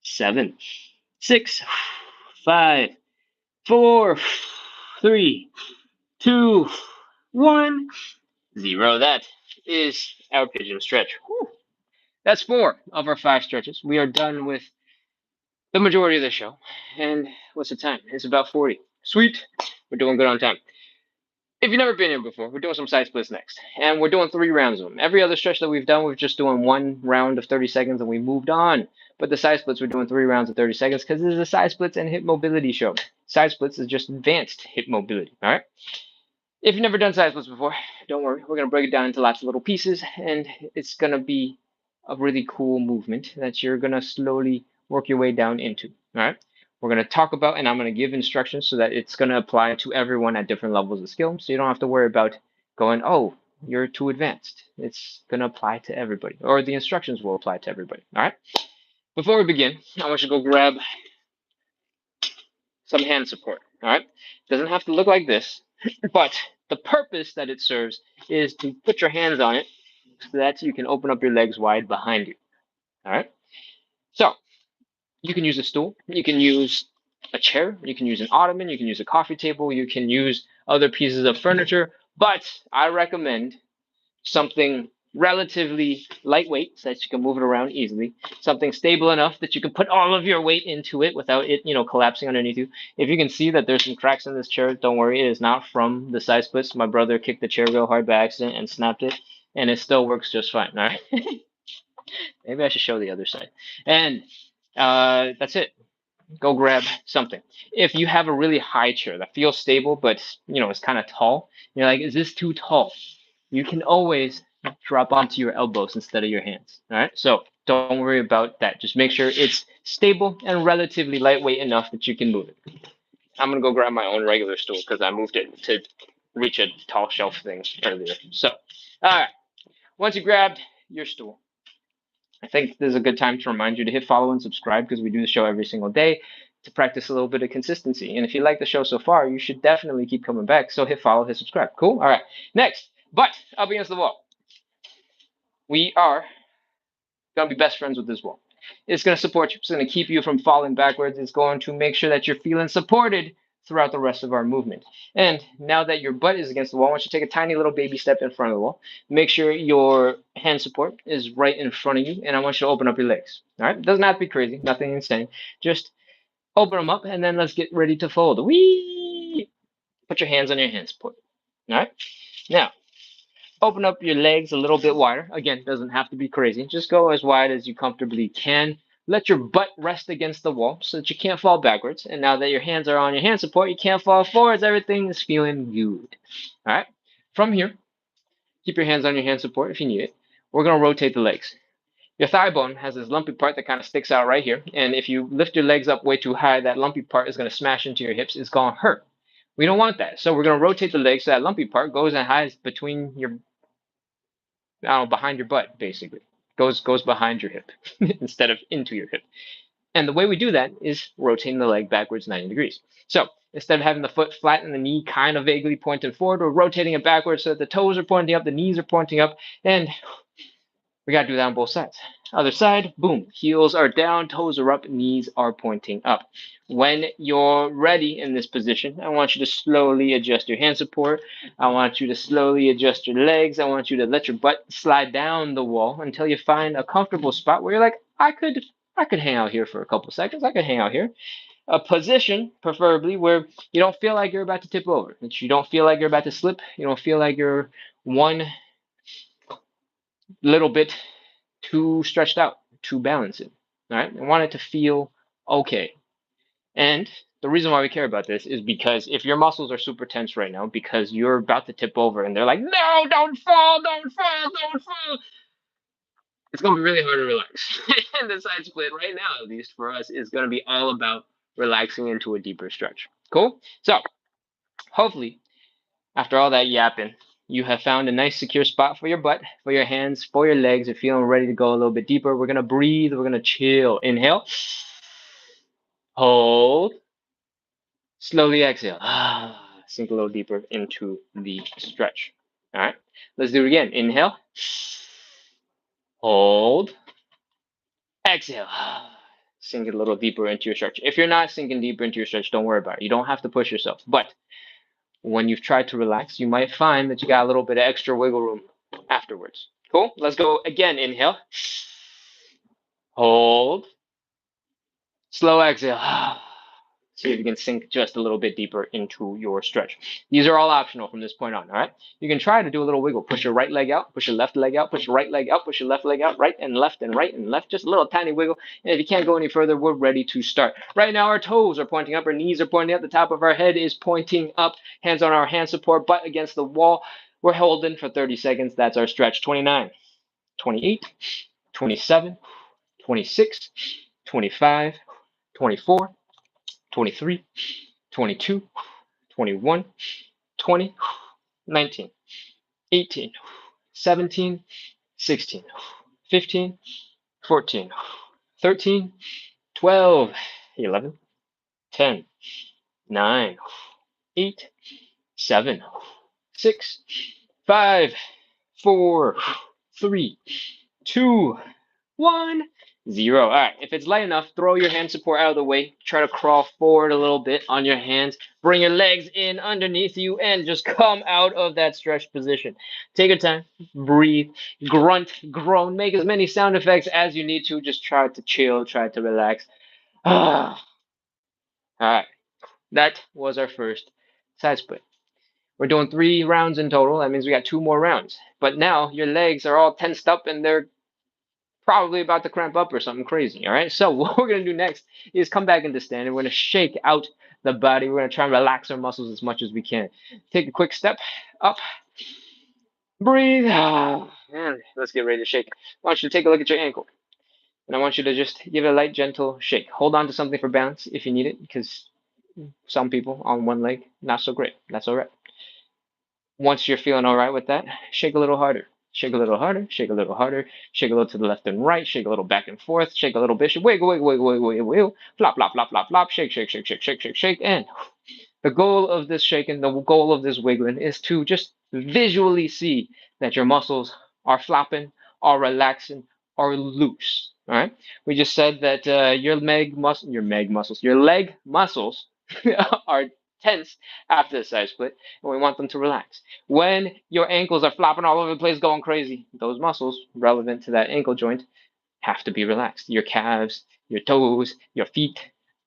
Speaker 1: 7, 6, 5, 4, 3, 2, 1, 0. That is our pigeon stretch. Whew. That's 4 of our 5 stretches. We are done with the majority of the show. And what's the time? It's about 40. Sweet. We're doing good on time. If you've never been here before, we're doing some side splits next. And we're doing 3 rounds of them. Every other stretch that we've done, we're just doing 1 round of 30 seconds and we moved on. But the side splits, we're doing 3 rounds of 30 seconds because this is a side splits and hip mobility show. Side splits is just advanced hip mobility. All right. If you've never done side splits before, don't worry. We're going to break it down into lots of little pieces, and it's going to be a really cool movement that you're going to slowly work your way down into. All right. We're going to talk about, and I'm going to give instructions so that it's going to apply to everyone at different levels of skill. So you don't have to worry about going, oh, you're too advanced. It's going to apply to everybody, or the instructions will apply to everybody. All right. Before we begin, I want you to go grab some hand support. All right. Doesn't have to look like this, but the purpose that it serves is to put your hands on it so that you can open up your legs wide behind you. All right. So you can use a stool, you can use a chair, you can use an ottoman, you can use a coffee table, you can use other pieces of furniture, but I recommend something relatively lightweight so that you can move it around easily, something stable enough that you can put all of your weight into it without it, collapsing underneath you. If you can see that there's some cracks in this chair, don't worry, it is not from the side splits. My brother kicked the chair real hard by accident and snapped it, and it still works just fine. All right. Maybe I should show the other side. And that's it. Go grab something. If you have a really high chair that feels stable, but it's kind of tall, you're like, is this too tall? You can always drop onto your elbows instead of your hands. All right. So don't worry about that. Just make sure it's stable and relatively lightweight enough that you can move it. I'm gonna go grab my own regular stool because I moved it to reach a tall shelf thing earlier. So, all right. Once you grabbed your stool, I think this is a good time to remind you to hit follow and subscribe because we do the show every single day to practice a little bit of consistency. And if you like the show so far, you should definitely keep coming back. So hit follow, hit subscribe. Cool? All right. Next, butt up against the wall. We are going to be best friends with this wall. It's going to support you. It's going to keep you from falling backwards. It's going to make sure that you're feeling supported throughout the rest of our movement. And now that your butt is against the wall, I want you to take a tiny little baby step in front of the wall. Make sure your hand support is right in front of you, and I want you to open up your legs. All right? It doesn't have to be crazy, nothing insane. Just open them up, and then let's get ready to fold. Whee! Put your hands on your hand support. All right? Now, open up your legs a little bit wider. Again, doesn't have to be crazy. Just go as wide as you comfortably can. Let your butt rest against the wall so that you can't fall backwards. And now that your hands are on your hand support, you can't fall forwards. Everything is feeling good. All right. From here, keep your hands on your hand support if you need it. We're going to rotate the legs. Your thigh bone has this lumpy part that kind of sticks out right here. And if you lift your legs up way too high, that lumpy part is going to smash into your hips. It's going to hurt. We don't want that. So we're going to rotate the legs so that lumpy part goes and hides between your behind your butt, basically. Goes behind your hip instead of into your hip. And the way we do that is rotating the leg backwards 90 degrees. So instead of having the foot flat and the knee kind of vaguely pointing forward, we're rotating it backwards so that the toes are pointing up, the knees are pointing up, and we got to do that on both sides. Other side, boom. Heels are down, toes are up, knees are pointing up. When you're ready in this position, I want you to slowly adjust your hand support. I want you to slowly adjust your legs. I want you to let your butt slide down the wall until you find a comfortable spot where you're like, I could hang out here for a couple seconds. I could hang out here. A position, preferably, where you don't feel like you're about to tip over. That you don't feel like you're about to slip. You don't feel like you're one little bit too stretched out to balance it. All right. I want it to feel okay. And the reason why we care about this is because if your muscles are super tense right now because you're about to tip over and they're like, no, don't fall, don't fall, don't fall. It's going to be really hard to relax. And the side split right now, at least for us, is going to be all about relaxing into a deeper stretch. Cool? So hopefully after all that yapping, you have found a nice secure spot for your butt, for your hands, for your legs. You're feeling ready to go a little bit deeper. We're going to breathe. We're going to chill. Inhale. Hold. Slowly exhale. Sink a little deeper into the stretch. All right. Let's do it again. Inhale. Hold. Exhale. Sink it a little deeper into your stretch. If you're not sinking deeper into your stretch, don't worry about it. You don't have to push yourself. But when you've tried to relax, you might find that you got a little bit of extra wiggle room afterwards. Cool? Let's go again. Inhale. Hold. Slow exhale. See if you can sink just a little bit deeper into your stretch. These are all optional from this point on, all right? You can try to do a little wiggle. Push your right leg out, push your left leg out, push your right leg out, push your left leg out, right and left and right and left. Just a little tiny wiggle. And if you can't go any further, we're ready to start. Right now, our toes are pointing up, our knees are pointing up, the top of our head is pointing up, hands on our hand support, butt against the wall. We're holding for 30 seconds. That's our stretch. 29, 28, 27, 26, 25, 24, 23, 22, 21, 20, 19, 18, 17, 16, 15, 14, 13, 12, 11, 10, 9, 8, 7, 6, 5, 4, 3, 2, 1, 0. All right, if it's light enough, throw your hand support out of the way. Try to crawl forward a little bit on your hands. Bring your legs in underneath you and just come out of that stretched position. Take your time, breathe, grunt, groan, make as many sound effects as you need to. Just try to chill, try to relax. All right, that was our first side split. We're doing 3 rounds in total. That means we got 2 more rounds. But now your legs are all tensed up and they're probably about to cramp up or something crazy. All right. So what we're gonna do next is come back into standing. We're gonna shake out the body. We're gonna try and relax our muscles as much as we can. Take a quick step up. Breathe. And let's get ready to shake. I want you to take a look at your ankle. And I want you to just give it a light, gentle shake. Hold on to something for balance if you need it, because some people on one leg, not so great. That's all right. Once you're feeling all right with that, shake a little harder. Shake a little harder, shake a little harder, shake a little to the left and right, shake a little back and forth, shake a little bit, wiggle, wiggle, wiggle, wiggle, wiggle, wiggle, flop, flop, flop, flop, flop, shake, shake, shake, shake, shake, shake, shake, and the goal of this shaking, the goal of this wiggling is to just visually see that your muscles are flopping, are relaxing, are loose. All right. We just said that your leg muscles are tense after the side split, and we want them to relax. When your ankles are flopping all over the place, going crazy, those muscles relevant to that ankle joint have to be relaxed. Your calves, your toes, your feet,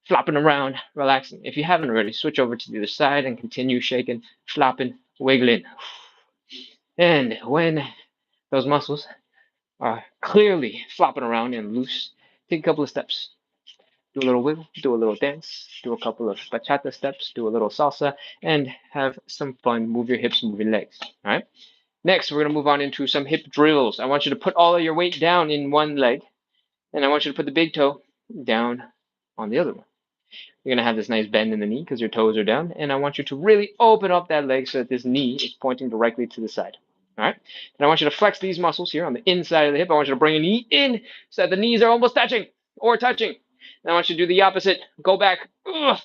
Speaker 1: flopping around, relaxing. If you haven't already, switch over to the other side and continue shaking, flopping, wiggling. And when those muscles are clearly flopping around and loose, take a couple of steps. Do a little wiggle, do a little dance, do a couple of bachata steps, do a little salsa, and have some fun. Move your hips, move your legs. All right. Next, we're going to move on into some hip drills. I want you to put all of your weight down in one leg, and I want you to put the big toe down on the other one. You're going to have this nice bend in the knee because your toes are down. And I want you to really open up that leg so that this knee is pointing directly to the side. All right. And I want you to flex these muscles here on the inside of the hip. I want you to bring your knee in so that the knees are almost touching or touching. And I want you to do the opposite. Go back. Ugh.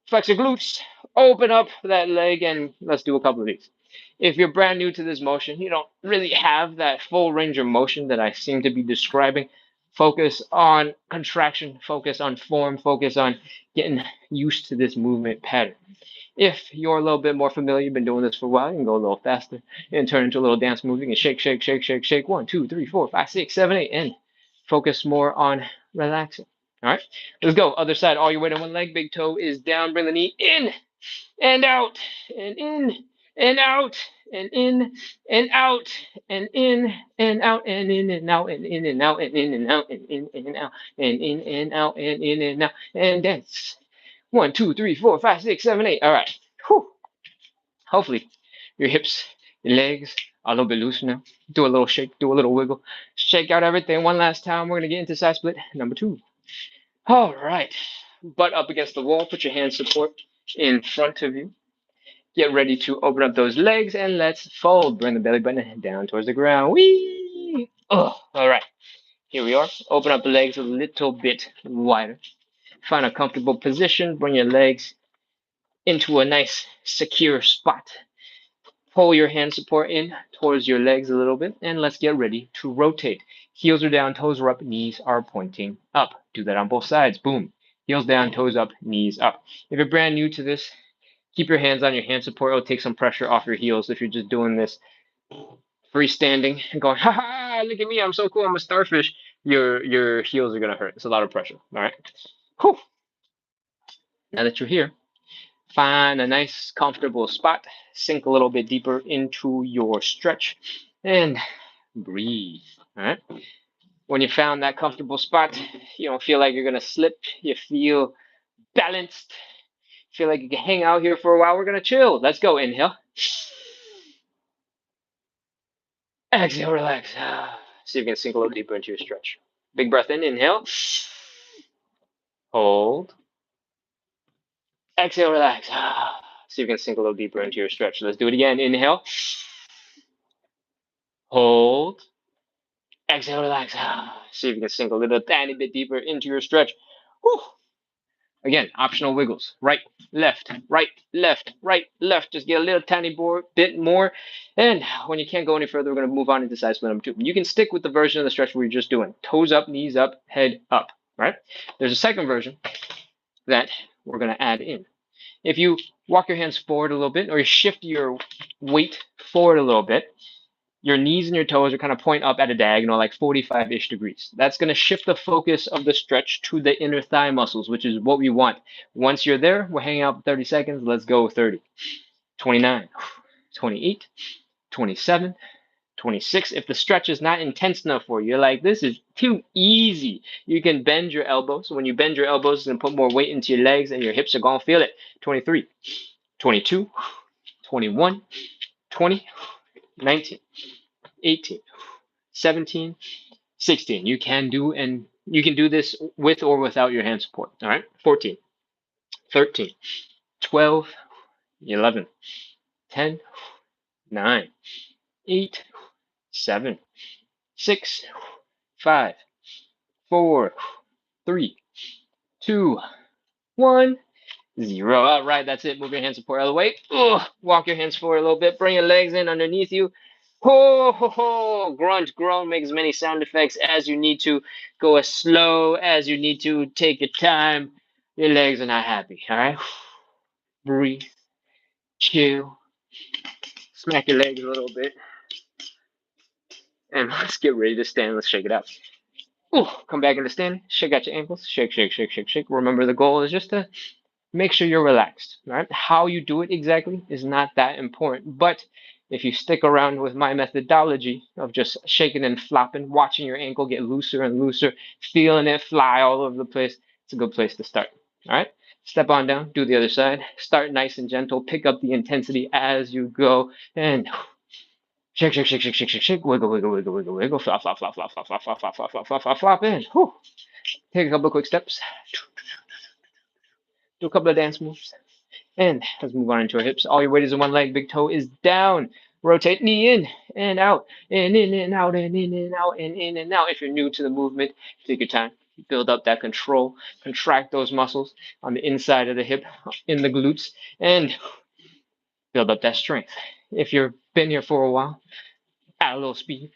Speaker 1: Flex your glutes. Open up that leg. And let's do a couple of these. If you're brand new to this motion, you don't really have that full range of motion that I seem to be describing. Focus on contraction, focus on form, focus on getting used to this movement pattern. If you're a little bit more familiar, you've been doing this for a while, you can go a little faster and turn into a little dance moving and shake, shake, shake, shake, shake. 1, 2, 3, 4, 5, 6, 7, 8, and focus more on relaxing. All right, let's go. Other side, all your weight on one leg, big toe is down, bring the knee in and out and in and out and in and out and in and out and in and out and in and out and in and out and in and out and in and out and in and out and dance. 1, 2, 3, 4, 5, 6, 7, 8. All right. Whew. Hopefully your hips, your legs are a little bit loose now. Do a little shake, do a little wiggle. Shake out everything. One last time. We're gonna get into side split number 2. All right. Butt up against the wall. Put your hand support in front of you. Get ready to open up those legs and let's fold. Bring the belly button down towards the ground. Whee! Oh, all right. Here we are. Open up the legs a little bit wider. Find a comfortable position. Bring your legs into a nice, secure spot. Pull your hand support in towards your legs a little bit, and let's get ready to rotate. Heels are down, toes are up, knees are pointing up. Do that on both sides. Boom. Heels down, toes up, knees up. If you're brand new to this, keep your hands on your hand support. It'll take some pressure off your heels if you're just doing this freestanding and going, ha ha, look at me, I'm so cool, I'm a starfish. Your heels are gonna hurt. It's a lot of pressure. All right. Whew. Now that you're here, find a nice comfortable spot. Sink a little bit deeper into your stretch and breathe. All right. When you found that comfortable spot, you don't feel like you're gonna slip. You feel balanced. Feel like you can hang out here for a while. We're gonna chill. Let's go. Inhale. Exhale, relax. See if you can sink a little deeper into your stretch. Big breath in, inhale. Hold. Exhale, relax. See if you can sink a little deeper into your stretch. Let's do it again. Inhale. Hold. Exhale, relax. See if you can sink a little tiny bit deeper into your stretch. Whew. Again, optional wiggles. Right, left, right, left, right, left. Just get a little tiny bit more. And when you can't go any further, we're going to move on into side split number 2. You can stick with the version of the stretch we're just doing. Toes up, knees up, head up. Right? There's a second version that we're going to add in. If you walk your hands forward a little bit, or you shift your weight forward a little bit, your knees and your toes are kind of point up at a diagonal, like 45-ish degrees. That's going to shift the focus of the stretch to the inner thigh muscles, which is what we want. Once you're there, we're hanging out for 30 seconds. Let's go 30, 29, 28, 27, 26. If the stretch is not intense enough for you, you're like, this is too easy. You can bend your elbows. When you bend your elbows, it's going to put more weight into your legs, and your hips are going to feel it. 23, 22, 21, 20, 19, 18, 17, 16. You can do this with or without your hand support. All right. 14, 13, 12, 11, 10, 9, 8, 7, 6, 5, 4, 3, 2, 1, 0. All right, that's it. Move your hand support out of the way. Walk your hands forward a little bit. Bring your legs in underneath you. Ho, ho, ho. Grunt, groan. Make as many sound effects as you need to. Go as slow as you need to. Take your time. Your legs are not happy. All right? Breathe. Chill. Smack your legs a little bit. And let's get ready to stand. Let's shake it out. Come back into standing. Shake out your ankles. Shake, shake, shake, shake, shake. Remember, the goal is just to make sure you're relaxed. Right? How you do it exactly is not that important. But if you stick around with my methodology of just shaking and flopping, watching your ankle get looser and looser, feeling it fly all over the place, it's a good place to start. All right? Step on down, do the other side. Start nice and gentle. Pick up the intensity as you go. And shake, shake, shake, shake, shake, shake, shake. Wiggle, wiggle, wiggle, wiggle, wiggle. Flop, flop, flop, flop, flop, flop, flop, flop, flop, flop, flop, flop, flop, in. Take a couple of quick steps. Do a couple of dance moves. And let's move on into our hips. All your weight is in one leg. Big toe is down. Rotate knee in and out, and in and out, and in and out, and in and out. If you're new to the movement, take your time. Build up that control. Contract those muscles on the inside of the hip, in the glutes, and build up that strength. If you've been here for a while, add a little speed,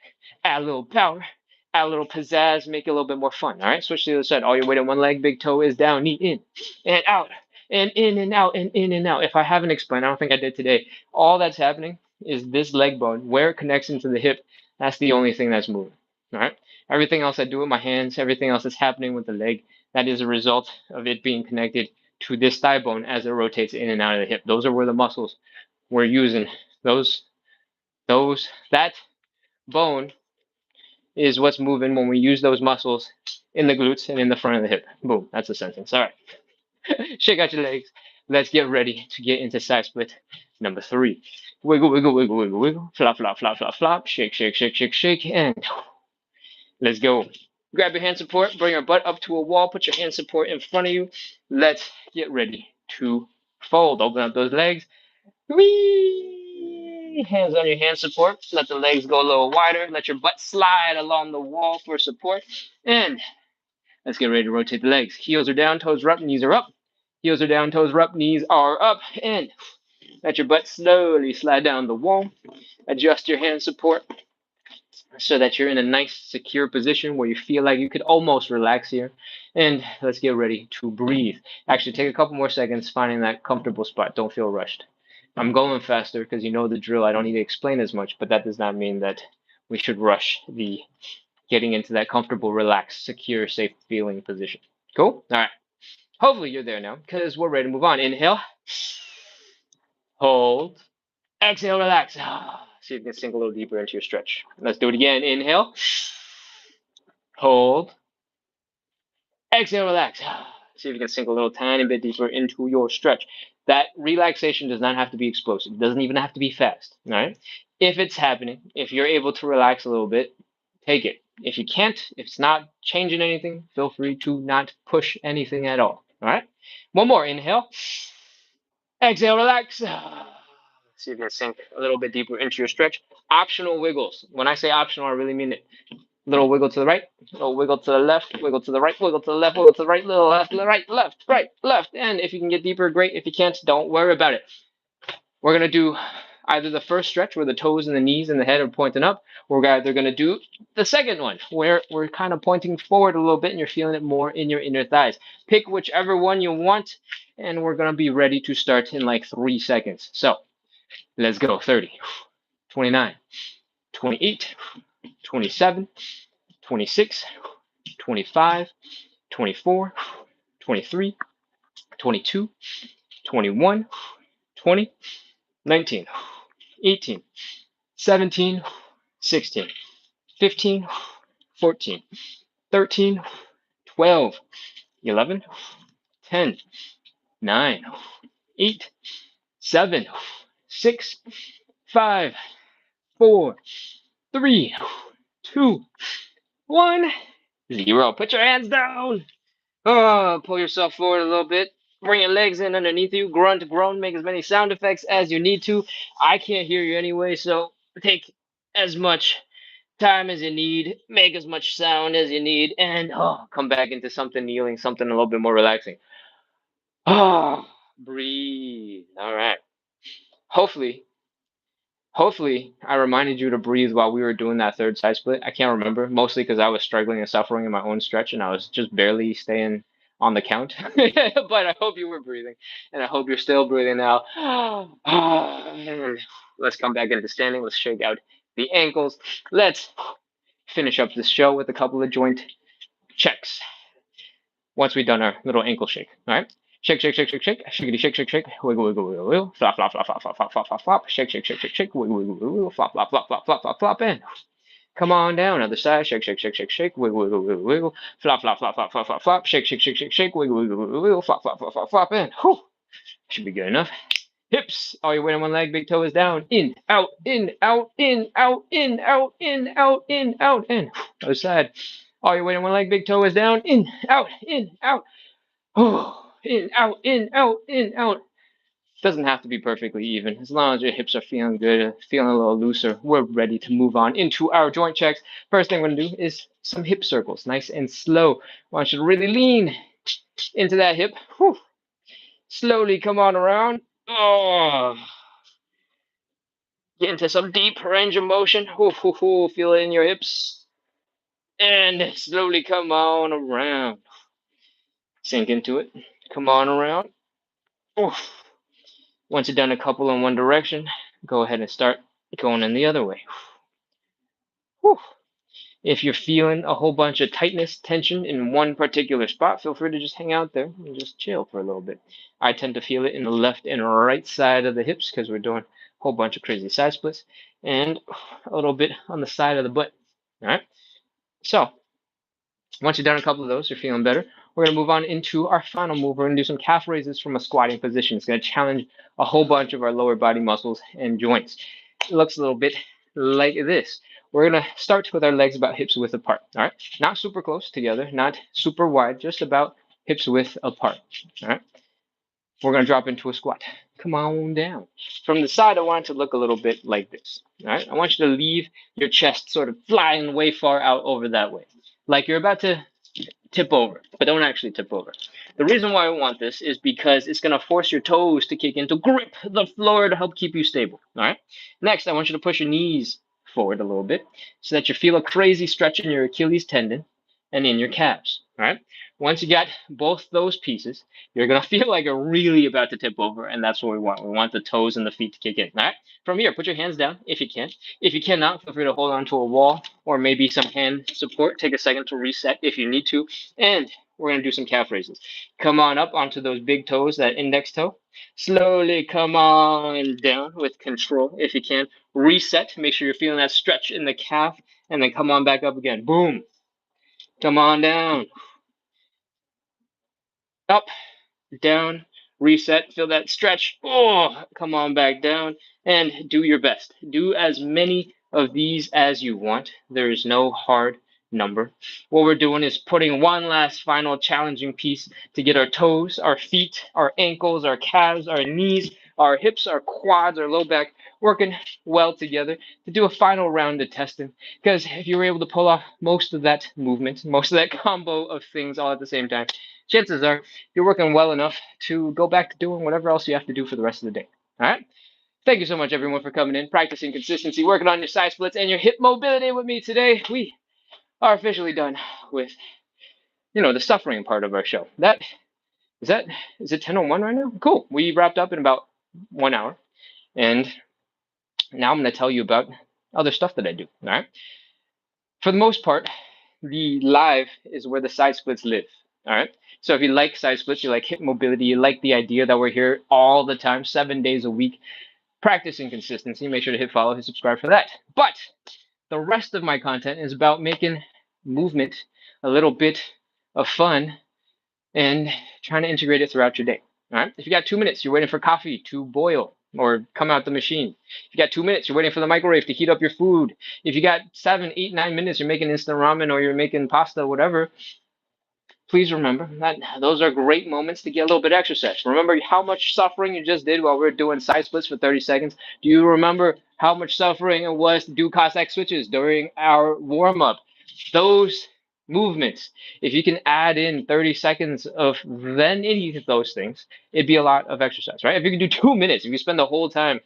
Speaker 1: add a little power, add a little pizzazz, make it a little bit more fun. All right, switch to the other side. All your weight on one leg, big toe is down, knee in and out, and in and out, and in and out. If I haven't explained, I don't think I did today, all that's happening is this leg bone, where it connects into the hip, that's the only thing that's moving. All right, everything else I do with my hands, everything else that's happening with the leg, that is a result of it being connected to this thigh bone as it rotates in and out of the hip. Those are where the muscles we're using. That bone is what's moving when we use those muscles in the glutes and in the front of the hip. Boom, that's a sentence. All right. Shake out your legs. Let's get ready to get into side split number 3. Wiggle, wiggle, wiggle, wiggle, wiggle. Flop, flop, flop, flop, flop. Shake, shake, shake, shake, shake. And let's go. Grab your hand support. Bring your butt up to a wall. Put your hand support in front of you. Let's get ready to fold. Open up those legs. Whee! Hands on your hand support. Let the legs go a little wider. Let your butt slide along the wall for support. And let's get ready to rotate the legs. Heels are down, toes are up, knees are up. Heels are down, toes are up, knees are up. And let your butt slowly slide down the wall. Adjust your hand support so that you're in a nice, secure position where you feel like you could almost relax here. And let's get ready to breathe. Actually, take a couple more seconds finding that comfortable spot. Don't feel rushed. I'm going faster because you know the drill. I don't need to explain as much, but that does not mean that we should rush the getting into that comfortable, relaxed, secure, safe feeling position. Cool? All right. Hopefully you're there now because we're ready to move on. Inhale. Hold. Exhale, relax. See if you can sink a little deeper into your stretch. Let's do it again. Inhale. Hold. Exhale, relax. See if you can sink a little tiny bit deeper into your stretch. That relaxation does not have to be explosive. It doesn't even have to be fast. All right. If it's happening, if you're able to relax a little bit, take it. If you can't, if it's not changing anything, feel free to not push anything at all. All right. One more. Inhale. Exhale, relax. See if you can sink a little bit deeper into your stretch. Optional wiggles. When I say optional, I really mean it. Little wiggle to the right, little wiggle to the left, wiggle to the right, wiggle to the left, wiggle to the right, little left, right, left, right, left. And if you can get deeper, great. If you can't, don't worry about it. We're going to do either the first stretch where the toes and the knees and the head are pointing up, or we're either going to do the second one where we're kind of pointing forward a little bit and you're feeling it more in your inner thighs. Pick whichever one you want, and we're going to be ready to start in like 3 seconds. So let's go. 30, 29, 28, 27, 26, 25, 24, 23, 22, 21, 20, 19, 18, 17, 16, 15, 14, 13, 12, 11, 10, 9, 8, 7, 6, 5, 4, 3, 2, 1, 0. Put your hands down. Oh, pull yourself forward a little bit. Bring your legs in underneath you. Grunt, groan, make as many sound effects as you need to. I can't hear you anyway, so take as much time as you need. Make as much sound as you need. And come back into something kneeling, something a little bit more relaxing. Breathe. All right. Hopefully, I reminded you to breathe while we were doing that third side split. I can't remember, mostly because I was struggling and suffering in my own stretch, and I was just barely staying on the count. But I hope you were breathing, and I hope you're still breathing now. Let's come back into standing. Let's shake out the ankles. Let's finish up this show with a couple of joint checks once we've done our little ankle shake. All right. Shake, shake, shake, shake, shake, shakety, shake, shake, shake, wiggle, wiggle, wiggle, wiggle, flop, flop, flop, flop, flop, flop, flop, flop, flop, shake, shake, shake, shake, shake, wiggle, wiggle, wiggle, wiggle, flop, flop, flop, flop, flop, flop, flop, and come on down, other side, shake, shake, shake, shake, shake, wiggle, wiggle, wiggle, wiggle, flop, flop, flop, flop, flop, flop, flop, shake, shake, shake, shake, shake, wiggle, wiggle, wiggle, wiggle, flop, flop, flop, flop, flop, and whew, should be good enough. Hips, all your weight on one leg, big toe is down, in, out, in, out, in, out, in, out, in, out, in, out, and other side. All your weight on one leg, big toe is down, in, out, in, out. Oh, in, out, in, out, in, out. Doesn't have to be perfectly even. As long as your hips are feeling good, feeling a little looser, we're ready to move on into our joint checks. First thing we're going to do is some hip circles, nice and slow. I want you to really lean into that hip. Whew. Slowly come on around. Oh, get into some deep range of motion. Feel it in your hips. And slowly come on around. Sink into it. Come on around. Oof. Once you've done a couple in one direction, go ahead and start going in the other way. Whew. If you're feeling a whole bunch of tightness, tension in one particular spot, feel free to just hang out there and just chill for a little bit. I tend to feel it in the left and right side of the hips because we're doing a whole bunch of crazy side splits, and a little bit on the side of the butt. All right. So once you've done a couple of those, you're feeling better. We're going to move on into our final move. We're going to do some calf raises from a squatting position. It's going to challenge a whole bunch of our lower body muscles and joints. It looks a little bit like this. We're going to start with our legs about hips width apart. All right. Not super close together, not super wide, just about hips width apart. All right. We're going to drop into a squat. Come on down. From the side, I want it to look a little bit like this. All right. I want you to leave your chest sort of flying way far out over that way. Like you're about to tip over, but don't actually tip over. The reason why I want this is because it's going to force your toes to kick in to grip the floor to help keep you stable. All right. Next, I want you to push your knees forward a little bit so that you feel a crazy stretch in your Achilles tendon and in your calves. All right. Once you got both those pieces, you're going to feel like you're really about to tip over, and that's what we want. We want the toes and the feet to kick in. All right. From here, put your hands down if you can. If you cannot, feel free to hold on to a wall or maybe some hand support. Take a second to reset if you need to. And we're going to do some calf raises. Come on up onto those big toes, that index toe. Slowly come on down with control if you can. Reset. Make sure you're feeling that stretch in the calf, and then come on back up again. Boom. Come on down. Up, down, reset. Feel that stretch. Oh, come on back down and do your best. Do as many of these as you want. There is no hard number. What we're doing is putting one last final challenging piece to get our toes, our feet, our ankles, our calves, our knees our hips, our quads, our low back working well together to do a final round of testing. Because if you were able to pull off most of that movement, most of that combo of things all at the same time, chances are you're working well enough to go back to doing whatever else you have to do for the rest of the day. All right? Thank you so much, everyone, for coming in, practicing consistency, working on your side splits and your hip mobility with me today. We are officially done with, the suffering part of our show. Is that is it 10:01 right now? Cool. We wrapped up in about 1 hour, and now I'm going to tell you about other stuff that I do. All right. For the most part, the live is where the side splits live. All right. So if you like side splits, you like hip mobility, you like the idea that we're here all the time, 7 days a week, practicing consistency, make sure to hit follow, hit subscribe for that. But the rest of my content is about making movement a little bit of fun and trying to integrate it throughout your day. All right. If you got 2 minutes, you're waiting for coffee to boil or come out the machine. If you got 2 minutes, you're waiting for the microwave to heat up your food. If you got 7, 8, 9 minutes, you're making instant ramen or you're making pasta, whatever. Please remember that those are great moments to get a little bit of exercise. Remember how much suffering you just did while we were doing side splits for 30 seconds? Do you remember how much suffering it was to do Cossack switches during our warm up? Those movements, if you can add in 30 seconds of then any of those things, it'd be a lot of exercise, right? If you can do 2 minutes, if you spend the whole time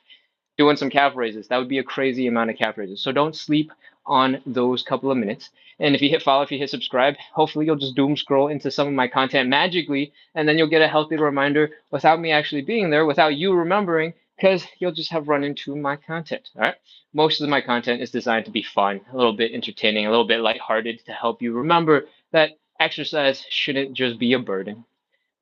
Speaker 1: doing some calf raises. That would be a crazy amount of calf raises. So don't sleep on those couple of minutes. And if you hit follow, if you hit subscribe, hopefully you'll just doom scroll into some of my content magically, and then you'll get a healthy reminder without me actually being there, without you remembering, because you'll just have run into my content. All right. Most of my content is designed to be fun, a little bit entertaining, a little bit lighthearted to help you remember that exercise shouldn't just be a burden.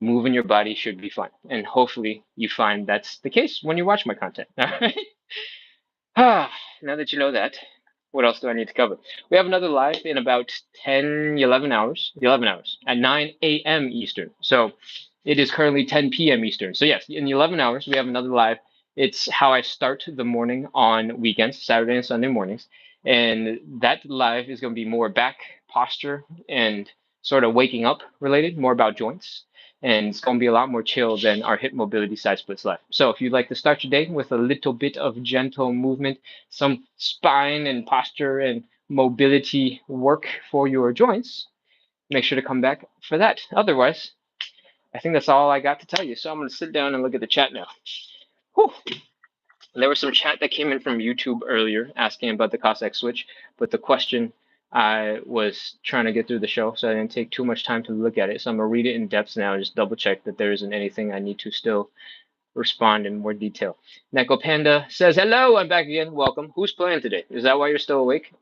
Speaker 1: Moving your body should be fun. And hopefully you find that's the case when you watch my content. All right. Now that you know that, what else do I need to cover? We have another live in about 10, 11 hours. 11 hours at 9 a.m. Eastern. So it is currently 10 p.m. Eastern. So yes, in the 11 hours, we have another live. It's how I start the morning on weekends, Saturday and Sunday mornings. And that live is going to be more back posture and sort of waking up related, more about joints. And it's going to be a lot more chill than our hip mobility side splits live. So if you'd like to start your day with a little bit of gentle movement, some spine and posture and mobility work for your joints, make sure to come back for that. Otherwise, I think that's all I got to tell you. So I'm going to sit down and look at the chat now. Whew. There was some chat that came in from YouTube earlier asking about the Cossack switch, but the question I was trying to get through the show, so I didn't take too much time to look at it. So I'm going to read it in depth now and just double check that there isn't anything I need to still respond in more detail. Neko Panda says, hello, I'm back again. Welcome. Who's playing today? Is that why you're still awake?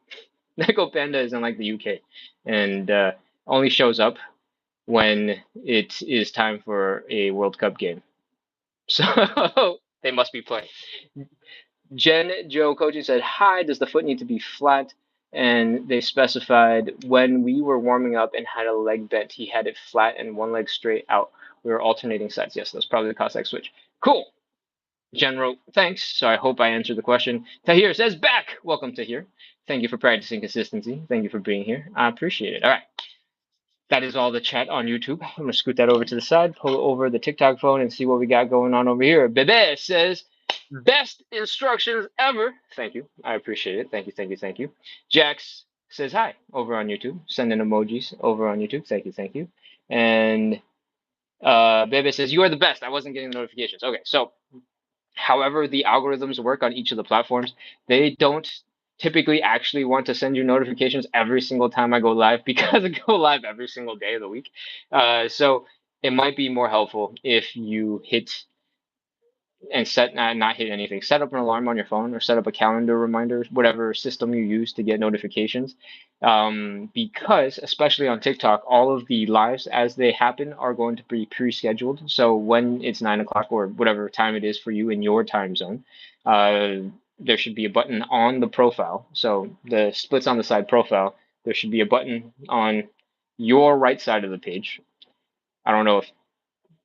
Speaker 1: Neko Panda is in like the UK and only shows up when it is time for a World Cup game. So they must be playing. Jen Joe Coaching said, hi, does the foot need to be flat? And they specified when we were warming up and had a leg bent, he had it flat and one leg straight out. We were alternating sides. Yes, that's probably the Cossack switch. Cool. General, thanks. So I hope I answered the question. Tahir says, back. Welcome, Tahir. Thank you for practicing consistency. Thank you for being here. I appreciate it. All right. That is all the chat on YouTube. I'm going to scoot that over to the side, pull over the TikTok phone, and see what we got going on over here. Bebe says, best instructions ever. Thank you. I appreciate it. Thank you, thank you, thank you. Jax says hi over on YouTube. Sending emojis over on YouTube. Thank you, thank you. And Bebe says, you are the best. I wasn't getting notifications. Okay, so however the algorithms work on each of the platforms, they don't typically actually want to send you notifications every single time I go live because I go live every single day of the week. So it might be more helpful if you hit and set not hit anything. Set up an alarm on your phone or set up a calendar reminder, whatever system you use to get notifications. Because especially on TikTok, all of the lives as they happen are going to be pre-scheduled. So when it's 9 o'clock or whatever time it is for you in your time zone, there should be a button on the profile. So the splits on the side profile, there should be a button on your right side of the page. I don't know if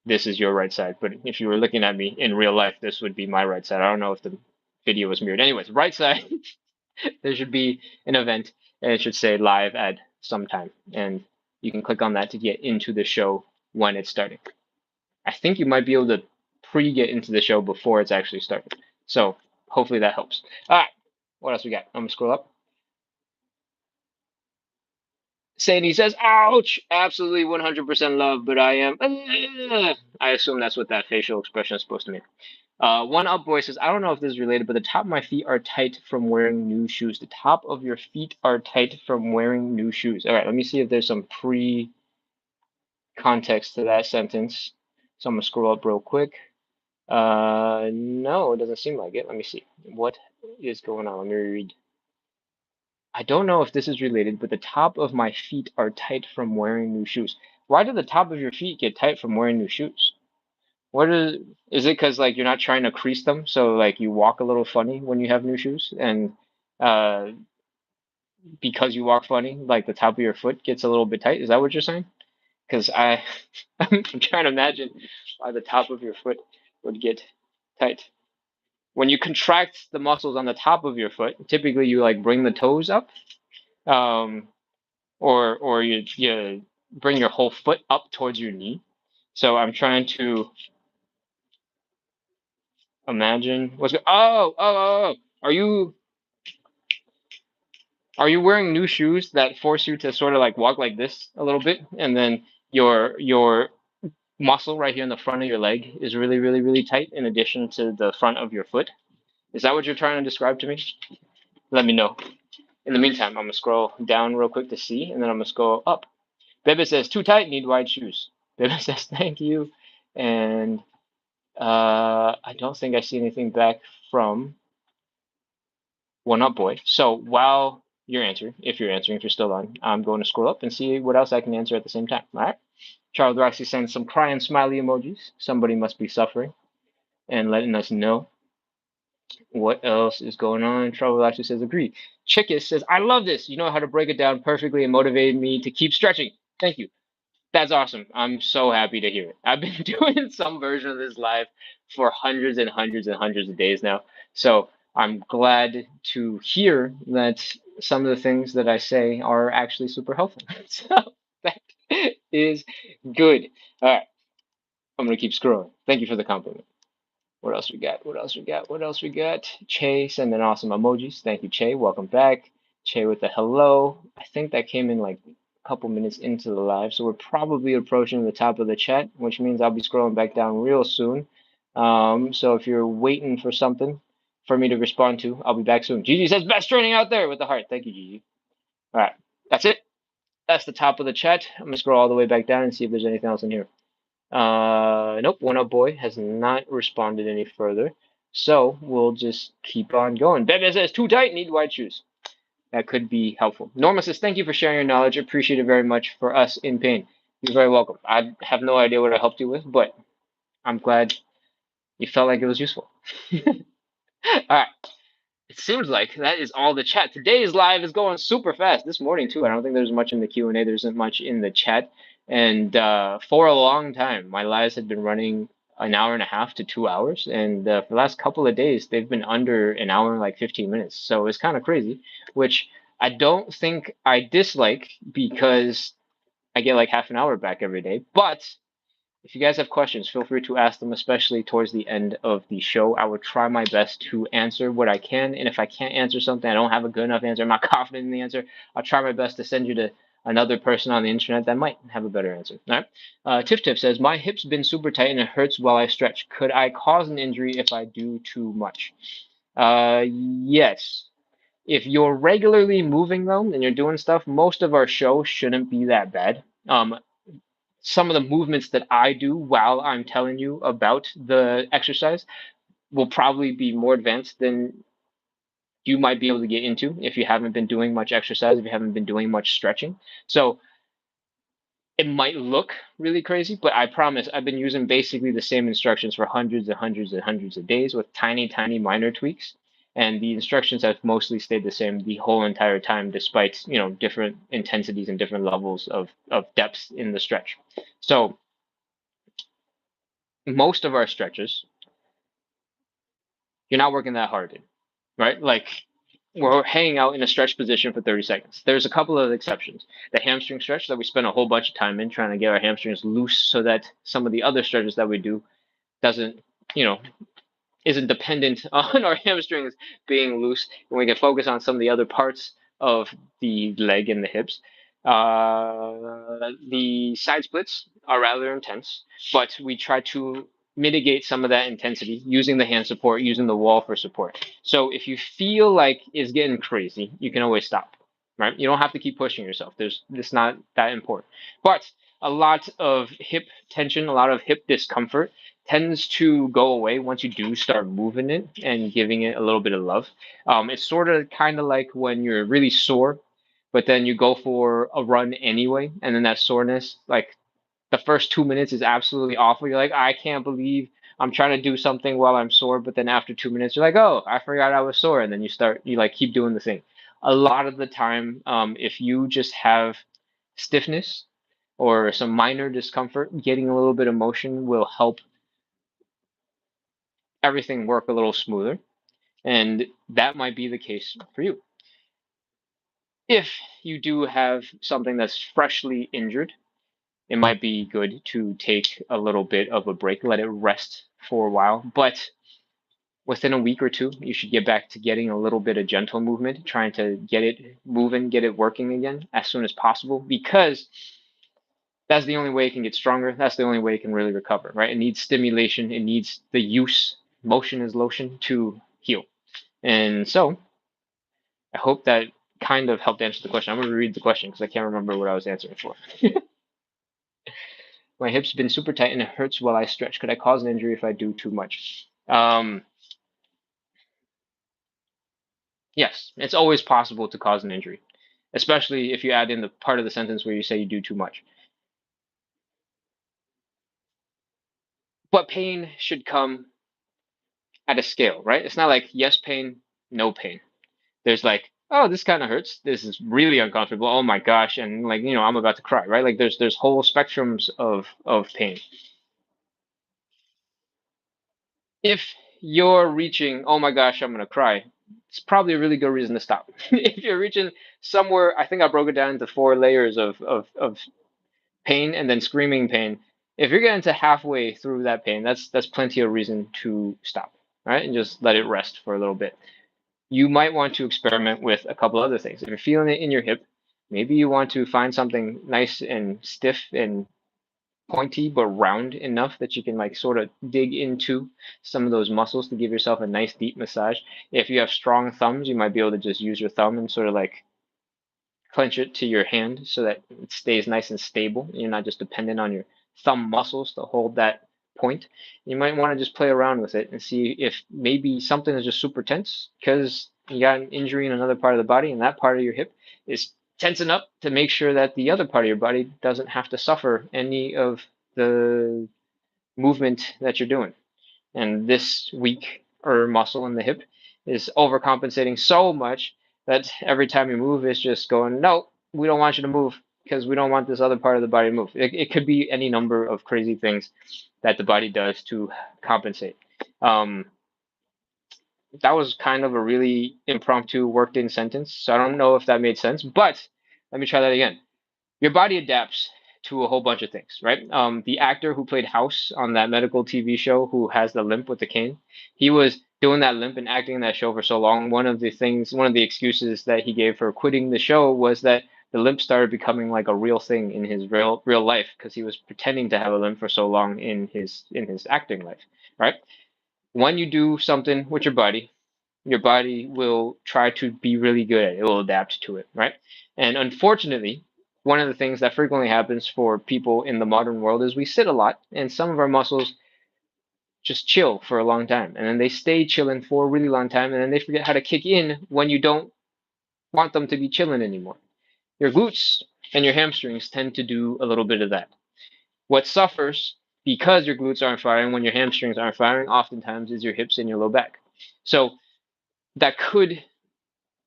Speaker 1: this is your right side, but if you were looking at me in real life, this would be my right side. I don't know if the video was mirrored. Anyways, right side, there should be an event and it should say live at some time. And you can click on that to get into the show when it's starting. I think you might be able to get into the show before it's actually started. So hopefully that helps. All right, what else we got? I'm gonna scroll up. Sadie says, "Ouch! Absolutely 100% love, but I am." I assume that's what that facial expression is supposed to mean. One up boy says, "I don't know if this is related, but the top of my feet are tight from wearing new shoes. The top of your feet are tight from wearing new shoes." All right, let me see if there's some context to that sentence. So I'm gonna scroll up real quick. No, it doesn't seem like it. Let me see. What is going on? Let me read. I don't know if this is related, but the top of my feet are tight from wearing new shoes. Why do the top of your feet get tight from wearing new shoes? What is it because like you're not trying to crease them, so like you walk a little funny when you have new shoes, and uh, because you walk funny, like the top of your foot gets a little bit tight. Is that what you're saying? Because I'm trying to imagine why the top of your foot would get tight. When you contract the muscles on the top of your foot, typically you like bring the toes up, um, or you bring your whole foot up towards your knee. So I'm trying to imagine oh. Are you wearing new shoes that force you to sort of like walk like this a little bit, and then your muscle right here in the front of your leg is really, really, really tight in addition to the front of your foot? Is that what you're trying to describe to me? Let me know. In the meantime, I'm gonna scroll down real quick to see, and then I'm gonna scroll up. Bebe says, "Too tight, need wide shoes." Bebe says, "Thank you," and I don't think I see anything back from One Up Boy. So while you're answering, if you're still on, I'm going to scroll up and see what else I can answer at the same time. All right. Charles Roxy sends some crying smiley emojis. Somebody must be suffering and letting us know what else is going on. Trouble actually says, "Agree." Chickus says, "I love this. You know how to break it down perfectly and motivate me to keep stretching. Thank you." That's awesome. I'm so happy to hear it. I've been doing some version of this live for hundreds and hundreds and hundreds of days now. So I'm glad to hear that some of the things that I say are actually super helpful. So that is good. All right. I'm going to keep scrolling. Thank you for the compliment. What else we got? What else we got? What else we got? Che sending awesome emojis. Thank you, Che. Welcome back. Che with the hello. I think that came in like a couple minutes into the live, so we're probably approaching the top of the chat, which means I'll be scrolling back down real soon. So if you're waiting for something for me to respond to, I'll be back soon. Gigi says, "Best training out there," with the heart. Thank you, Gigi. All right, that's it. That's the top of the chat. I'm gonna scroll all the way back down and see if there's anything else in here. Nope, One Up Boy has not responded any further. So we'll just keep on going. Bebe says, "Too tight, need wide shoes." That could be helpful. Norma says, "Thank you for sharing your knowledge. Appreciate it very much for us in pain." You're very welcome. I have no idea what I helped you with, but I'm glad you felt like it was useful. All right. It seems like that is all the chat. Today's live is going super fast. This morning too. I don't think there's much in the Q&A. There isn't much in the chat. And for a long time, my lives had been running an hour and a half to 2 hours. And for the last couple of days, they've been under an hour and like 15 minutes. So it's kind of crazy, which I don't think I dislike because I get like half an hour back every day. But if you guys have questions, feel free to ask them, especially towards the end of the show. I will try my best to answer what I can. And if I can't answer something, I don't have a good enough answer, I'm not confident in the answer, I'll try my best to send you to another person on the internet that might have a better answer. All right. Tiff Tiff says, "My hip's been super tight and it hurts while I stretch. Could I cause an injury if I do too much?" Yes. If you're regularly moving them and you're doing stuff, most of our show shouldn't be that bad. Some of the movements that I do while I'm telling you about the exercise will probably be more advanced than you might be able to get into if you haven't been doing much exercise, if you haven't been doing much stretching. So it might look really crazy, but I promise I've been using basically the same instructions for hundreds and hundreds and hundreds of days with tiny, tiny minor tweaks. And the instructions have mostly stayed the same the whole entire time, despite different intensities and different levels of depth in the stretch. So most of our stretches, you're not working that hard in, right? Like we're hanging out in a stretch position for 30 seconds. There's a couple of exceptions. The hamstring stretch that we spend a whole bunch of time in trying to get our hamstrings loose so that some of the other stretches that we do doesn't you know, isn't dependent on our hamstrings being loose, and we can focus on some of the other parts of the leg and the hips. The side splits are rather intense, but we try to mitigate some of that intensity using the hand support, using the wall for support. So if you feel like it's getting crazy, you can always stop, right? You don't have to keep pushing yourself. It's not that important. But a lot of hip tension, a lot of hip discomfort tends to go away once you do start moving it and giving it a little bit of love. It's sort of kind of like when you're really sore, but then you go for a run anyway, and then that soreness, like the first 2 minutes is absolutely awful. You're like, I can't believe I'm trying to do something while I'm sore, but then after 2 minutes, you're like, oh, I forgot I was sore, and then you like keep doing the thing. A lot of the time, if you just have stiffness or some minor discomfort, getting a little bit of motion will help everything work a little smoother. And that might be the case for you. If you do have something that's freshly injured, it might be good to take a little bit of a break, let it rest for a while. But within a week or two, you should get back to getting a little bit of gentle movement, trying to get it moving, get it working again as soon as possible, because that's the only way it can get stronger. That's the only way it can really recover, right? It needs stimulation, it needs the use, motion is lotion, to heal. And so I hope that kind of helped answer the question. I'm going to read the question because I can't remember what I was answering for. My hip's been super tight and it hurts while I stretch. Could I cause an injury if I do too much? Yes, it's always possible to cause an injury, especially if you add in the part of the sentence where you say you do too much. But pain should come at a scale, right? It's not like yes pain, no pain. There's like, oh, this kind of hurts. This is really uncomfortable. Oh my gosh, and like, I'm about to cry, right? Like there's whole spectrums of pain. If you're reaching, oh my gosh, I'm gonna cry, it's probably a really good reason to stop. If you're reaching somewhere, I think I broke it down into 4 layers of pain and then screaming pain. If you're getting to halfway through that pain, that's plenty of reason to stop, right? And just let it rest for a little bit. You might want to experiment with a couple other things. If you're feeling it in your hip, maybe you want to find something nice and stiff and pointy but round enough that you can like sort of dig into some of those muscles to give yourself a nice deep massage. If you have strong thumbs, you might be able to just use your thumb and sort of like clench it to your hand so that it stays nice and stable. You're not just dependent on your thumb muscles to hold that point. You might want to just play around with it and see if maybe something is just super tense because you got an injury in another part of the body and that part of your hip is tensing up to make sure that the other part of your body doesn't have to suffer any of the movement that you're doing. And this weak or muscle in the hip is overcompensating so much that every time you move, it's just going, no, we don't want you to move because we don't want this other part of the body to move. It could be any number of crazy things that the body does to compensate. Um, that was kind of a really impromptu worked in sentence. So I don't know if that made sense, but let me try that again. Your body adapts to a whole bunch of things, right? The actor who played House on that medical TV show, who has the limp with the cane, he was doing that limp and acting in that show for so long. One of the excuses that he gave for quitting the show was that the limp started becoming like a real thing in his real life because he was pretending to have a limp for so long in his acting life, right? When you do something with your body will try to be really good at it. It will adapt to it, right? And unfortunately, one of the things that frequently happens for people in the modern world is we sit a lot, and some of our muscles just chill for a long time, and then they stay chilling for a really long time, and then they forget how to kick in when you don't want them to be chilling anymore. Your glutes and your hamstrings tend to do a little bit of that. What suffers because your glutes aren't firing when your hamstrings aren't firing oftentimes is your hips and your low back. So that could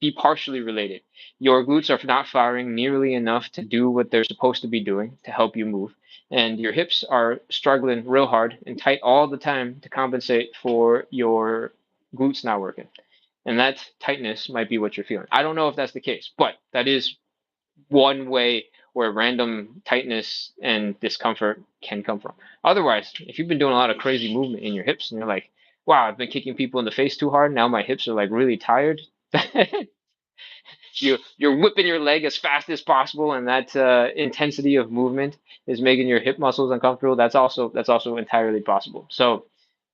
Speaker 1: be partially related. Your glutes are not firing nearly enough to do what they're supposed to be doing to help you move, and your hips are struggling real hard and tight all the time to compensate for your glutes not working. And that tightness might be what you're feeling. I don't know if that's the case, but that is one way, where random tightness and discomfort can come from. Otherwise, if you've been doing a lot of crazy movement in your hips and you're like, wow, I've been kicking people in the face too hard, now my hips are like really tired. You're whipping your leg as fast as possible, and that intensity of movement is making your hip muscles uncomfortable. That's also entirely possible. So,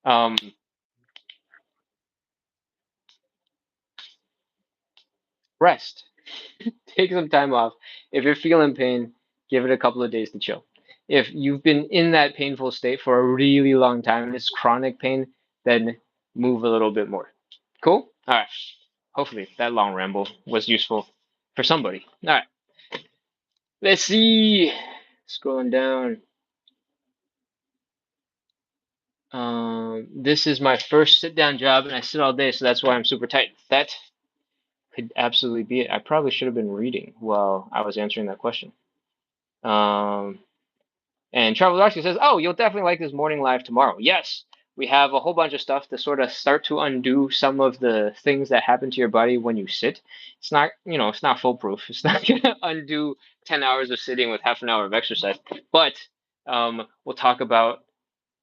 Speaker 1: um, rest. Take some time off. If you're feeling pain, give it a couple of days to chill. If you've been in that painful state for a really long time and it's chronic pain, then move a little bit more. Cool? All right. Hopefully that long ramble was useful for somebody. All right. Let's see. Scrolling down. This is my first sit down job and I sit all day, so that's why I'm super tight. That could absolutely be it. I probably should have been reading while I was answering that question. Um, And Travel Darcy says, "Oh, you'll definitely like this morning live tomorrow." Yes, we have a whole bunch of stuff to sort of start to undo some of the things that happen to your body when you sit. It's not, it's not foolproof. It's not gonna undo 10 hours of sitting with half an hour of exercise. But we'll talk about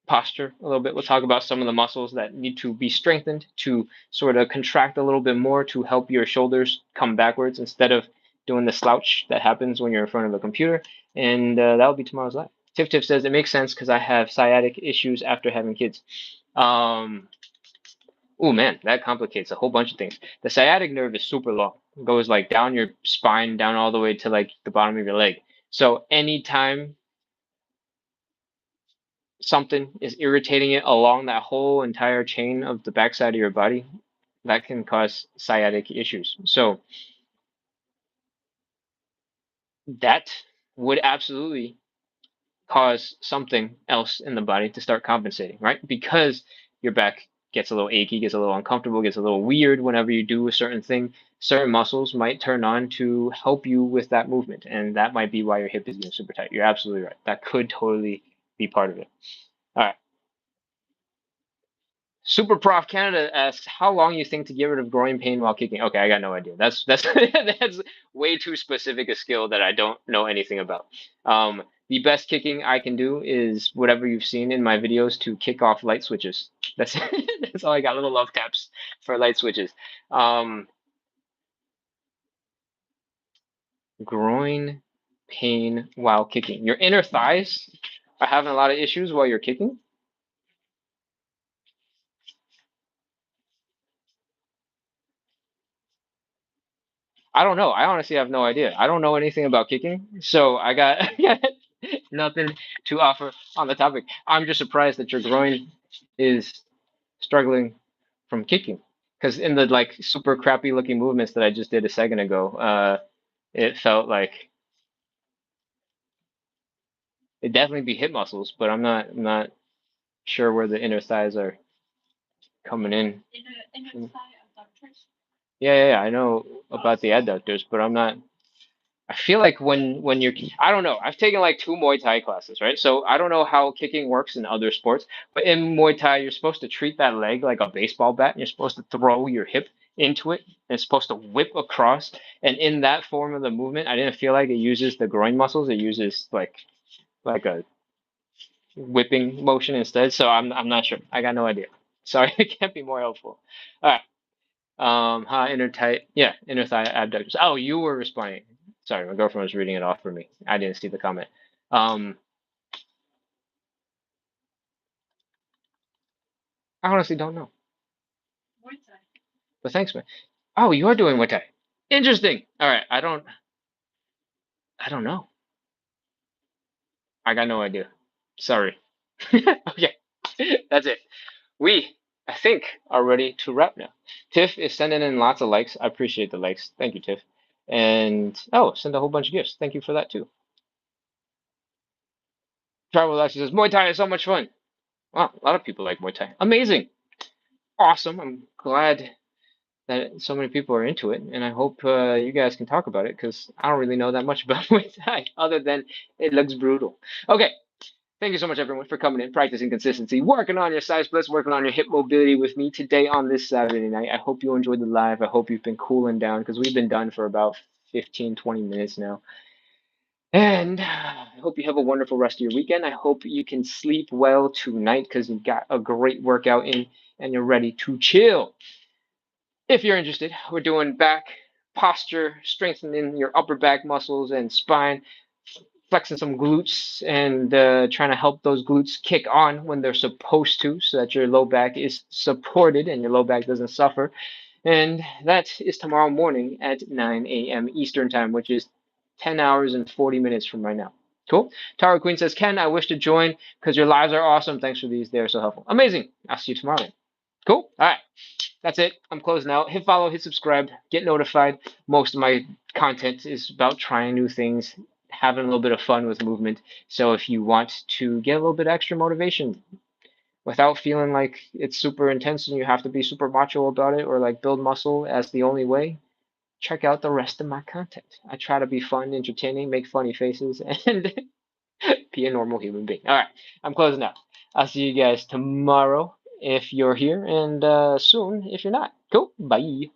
Speaker 1: posture a little bit. We'll talk about some of the muscles that need to be strengthened to sort of contract a little bit more to help your shoulders come backwards instead of doing the slouch that happens when you're in front of a computer. And that'll be tomorrow's live. Tiff Tiff says it makes sense because I have sciatic issues after having kids. Um, oh man, that complicates a whole bunch of things. The sciatic nerve is super long. It goes like down your spine, down all the way to like the bottom of your leg. So anytime something is irritating it along that whole entire chain of the backside of your body, that can cause sciatic issues. So that would absolutely cause something else in the body to start compensating, right? Because your back gets a little achy, gets a little uncomfortable, gets a little weird whenever you do a certain thing. Certain muscles might turn on to help you with that movement, and that might be why your hip is getting super tight. You're absolutely right. That could totally be part of it. All right. Super Prof Canada asks how long you think to get rid of groin pain while kicking. Okay, I got no idea. That's that's way too specific a skill that I don't know anything about. The best kicking I can do is whatever you've seen in my videos to kick off light switches. That's that's all I got. Little love taps for light switches. Um, Groin pain while kicking. Your inner thighs are having a lot of issues while you're kicking. I don't know. I honestly have no idea. I don't know anything about kicking, so I got, I got nothing to offer on the topic. I'm just surprised that your groin is struggling from kicking, because in the like super crappy looking movements that I just did a second ago, it felt like it'd definitely be hip muscles, but I'm not sure where the inner thighs are coming in. Yeah, yeah, yeah, I know about the adductors, but I'm not. I feel like when you're I don't know. I've taken like two Muay Thai classes, right? So I don't know how kicking works in other sports, but in Muay Thai you're supposed to treat that leg like a baseball bat and you're supposed to throw your hip into it and it's supposed to whip across. And in that form of the movement, I didn't feel like it uses the groin muscles. It uses like a whipping motion instead. So I'm not sure. I got no idea. Sorry, I can't be more helpful. All right. Inner thigh, yeah, inner thigh abductors. Oh, you were responding. Sorry, my girlfriend was reading it off for me. I didn't see the comment. Um, I honestly don't know. But thanks, man. Oh, you are doing Muay Thai. Interesting. All right, I don't know. I got no idea. Sorry. Okay, that's it. We, I think, are ready to wrap now. Tiff is sending in lots of likes. I appreciate the likes. Thank you, Tiff. And oh, send a whole bunch of gifts. Thank you for that too. Travel actually says Muay Thai is so much fun. Wow, a lot of people like Muay Thai. Amazing. Awesome. I'm glad that so many people are into it, and I hope you guys can talk about it because I don't really know that much about Muay Thai other than it looks brutal. Okay. Thank you so much, everyone, for coming in, practicing consistency, working on your side splits, working on your hip mobility with me today on this Saturday night. I hope you enjoyed the live. I hope you've been cooling down because we've been done for about 15, 20 minutes now. And I hope you have a wonderful rest of your weekend. I hope you can sleep well tonight because you got a great workout in and you're ready to chill. If you're interested, we're doing back posture, strengthening your upper back muscles and spine, flexing some glutes and trying to help those glutes kick on when they're supposed to so that your low back is supported and your low back doesn't suffer. And that is tomorrow morning at 9 a.m. Eastern Time, which is 10 hours and 40 minutes from right now. Cool. Tara Queen says, Ken, I wish to join because your lives are awesome. Thanks for these. They're so helpful. Amazing. I'll see you tomorrow. Cool. All right. That's it. I'm closing out. Hit follow, hit subscribe, get notified. Most of my content is about trying new things, having a little bit of fun with movement. So if you want to get a little bit extra motivation without feeling like it's super intense and you have to be super macho about it or like build muscle as the only way, check out the rest of my content. I try to be fun, entertaining, make funny faces, and be a normal human being. All right, I'm closing out. I'll see you guys tomorrow if you're here, and soon if you're not. Cool. Bye.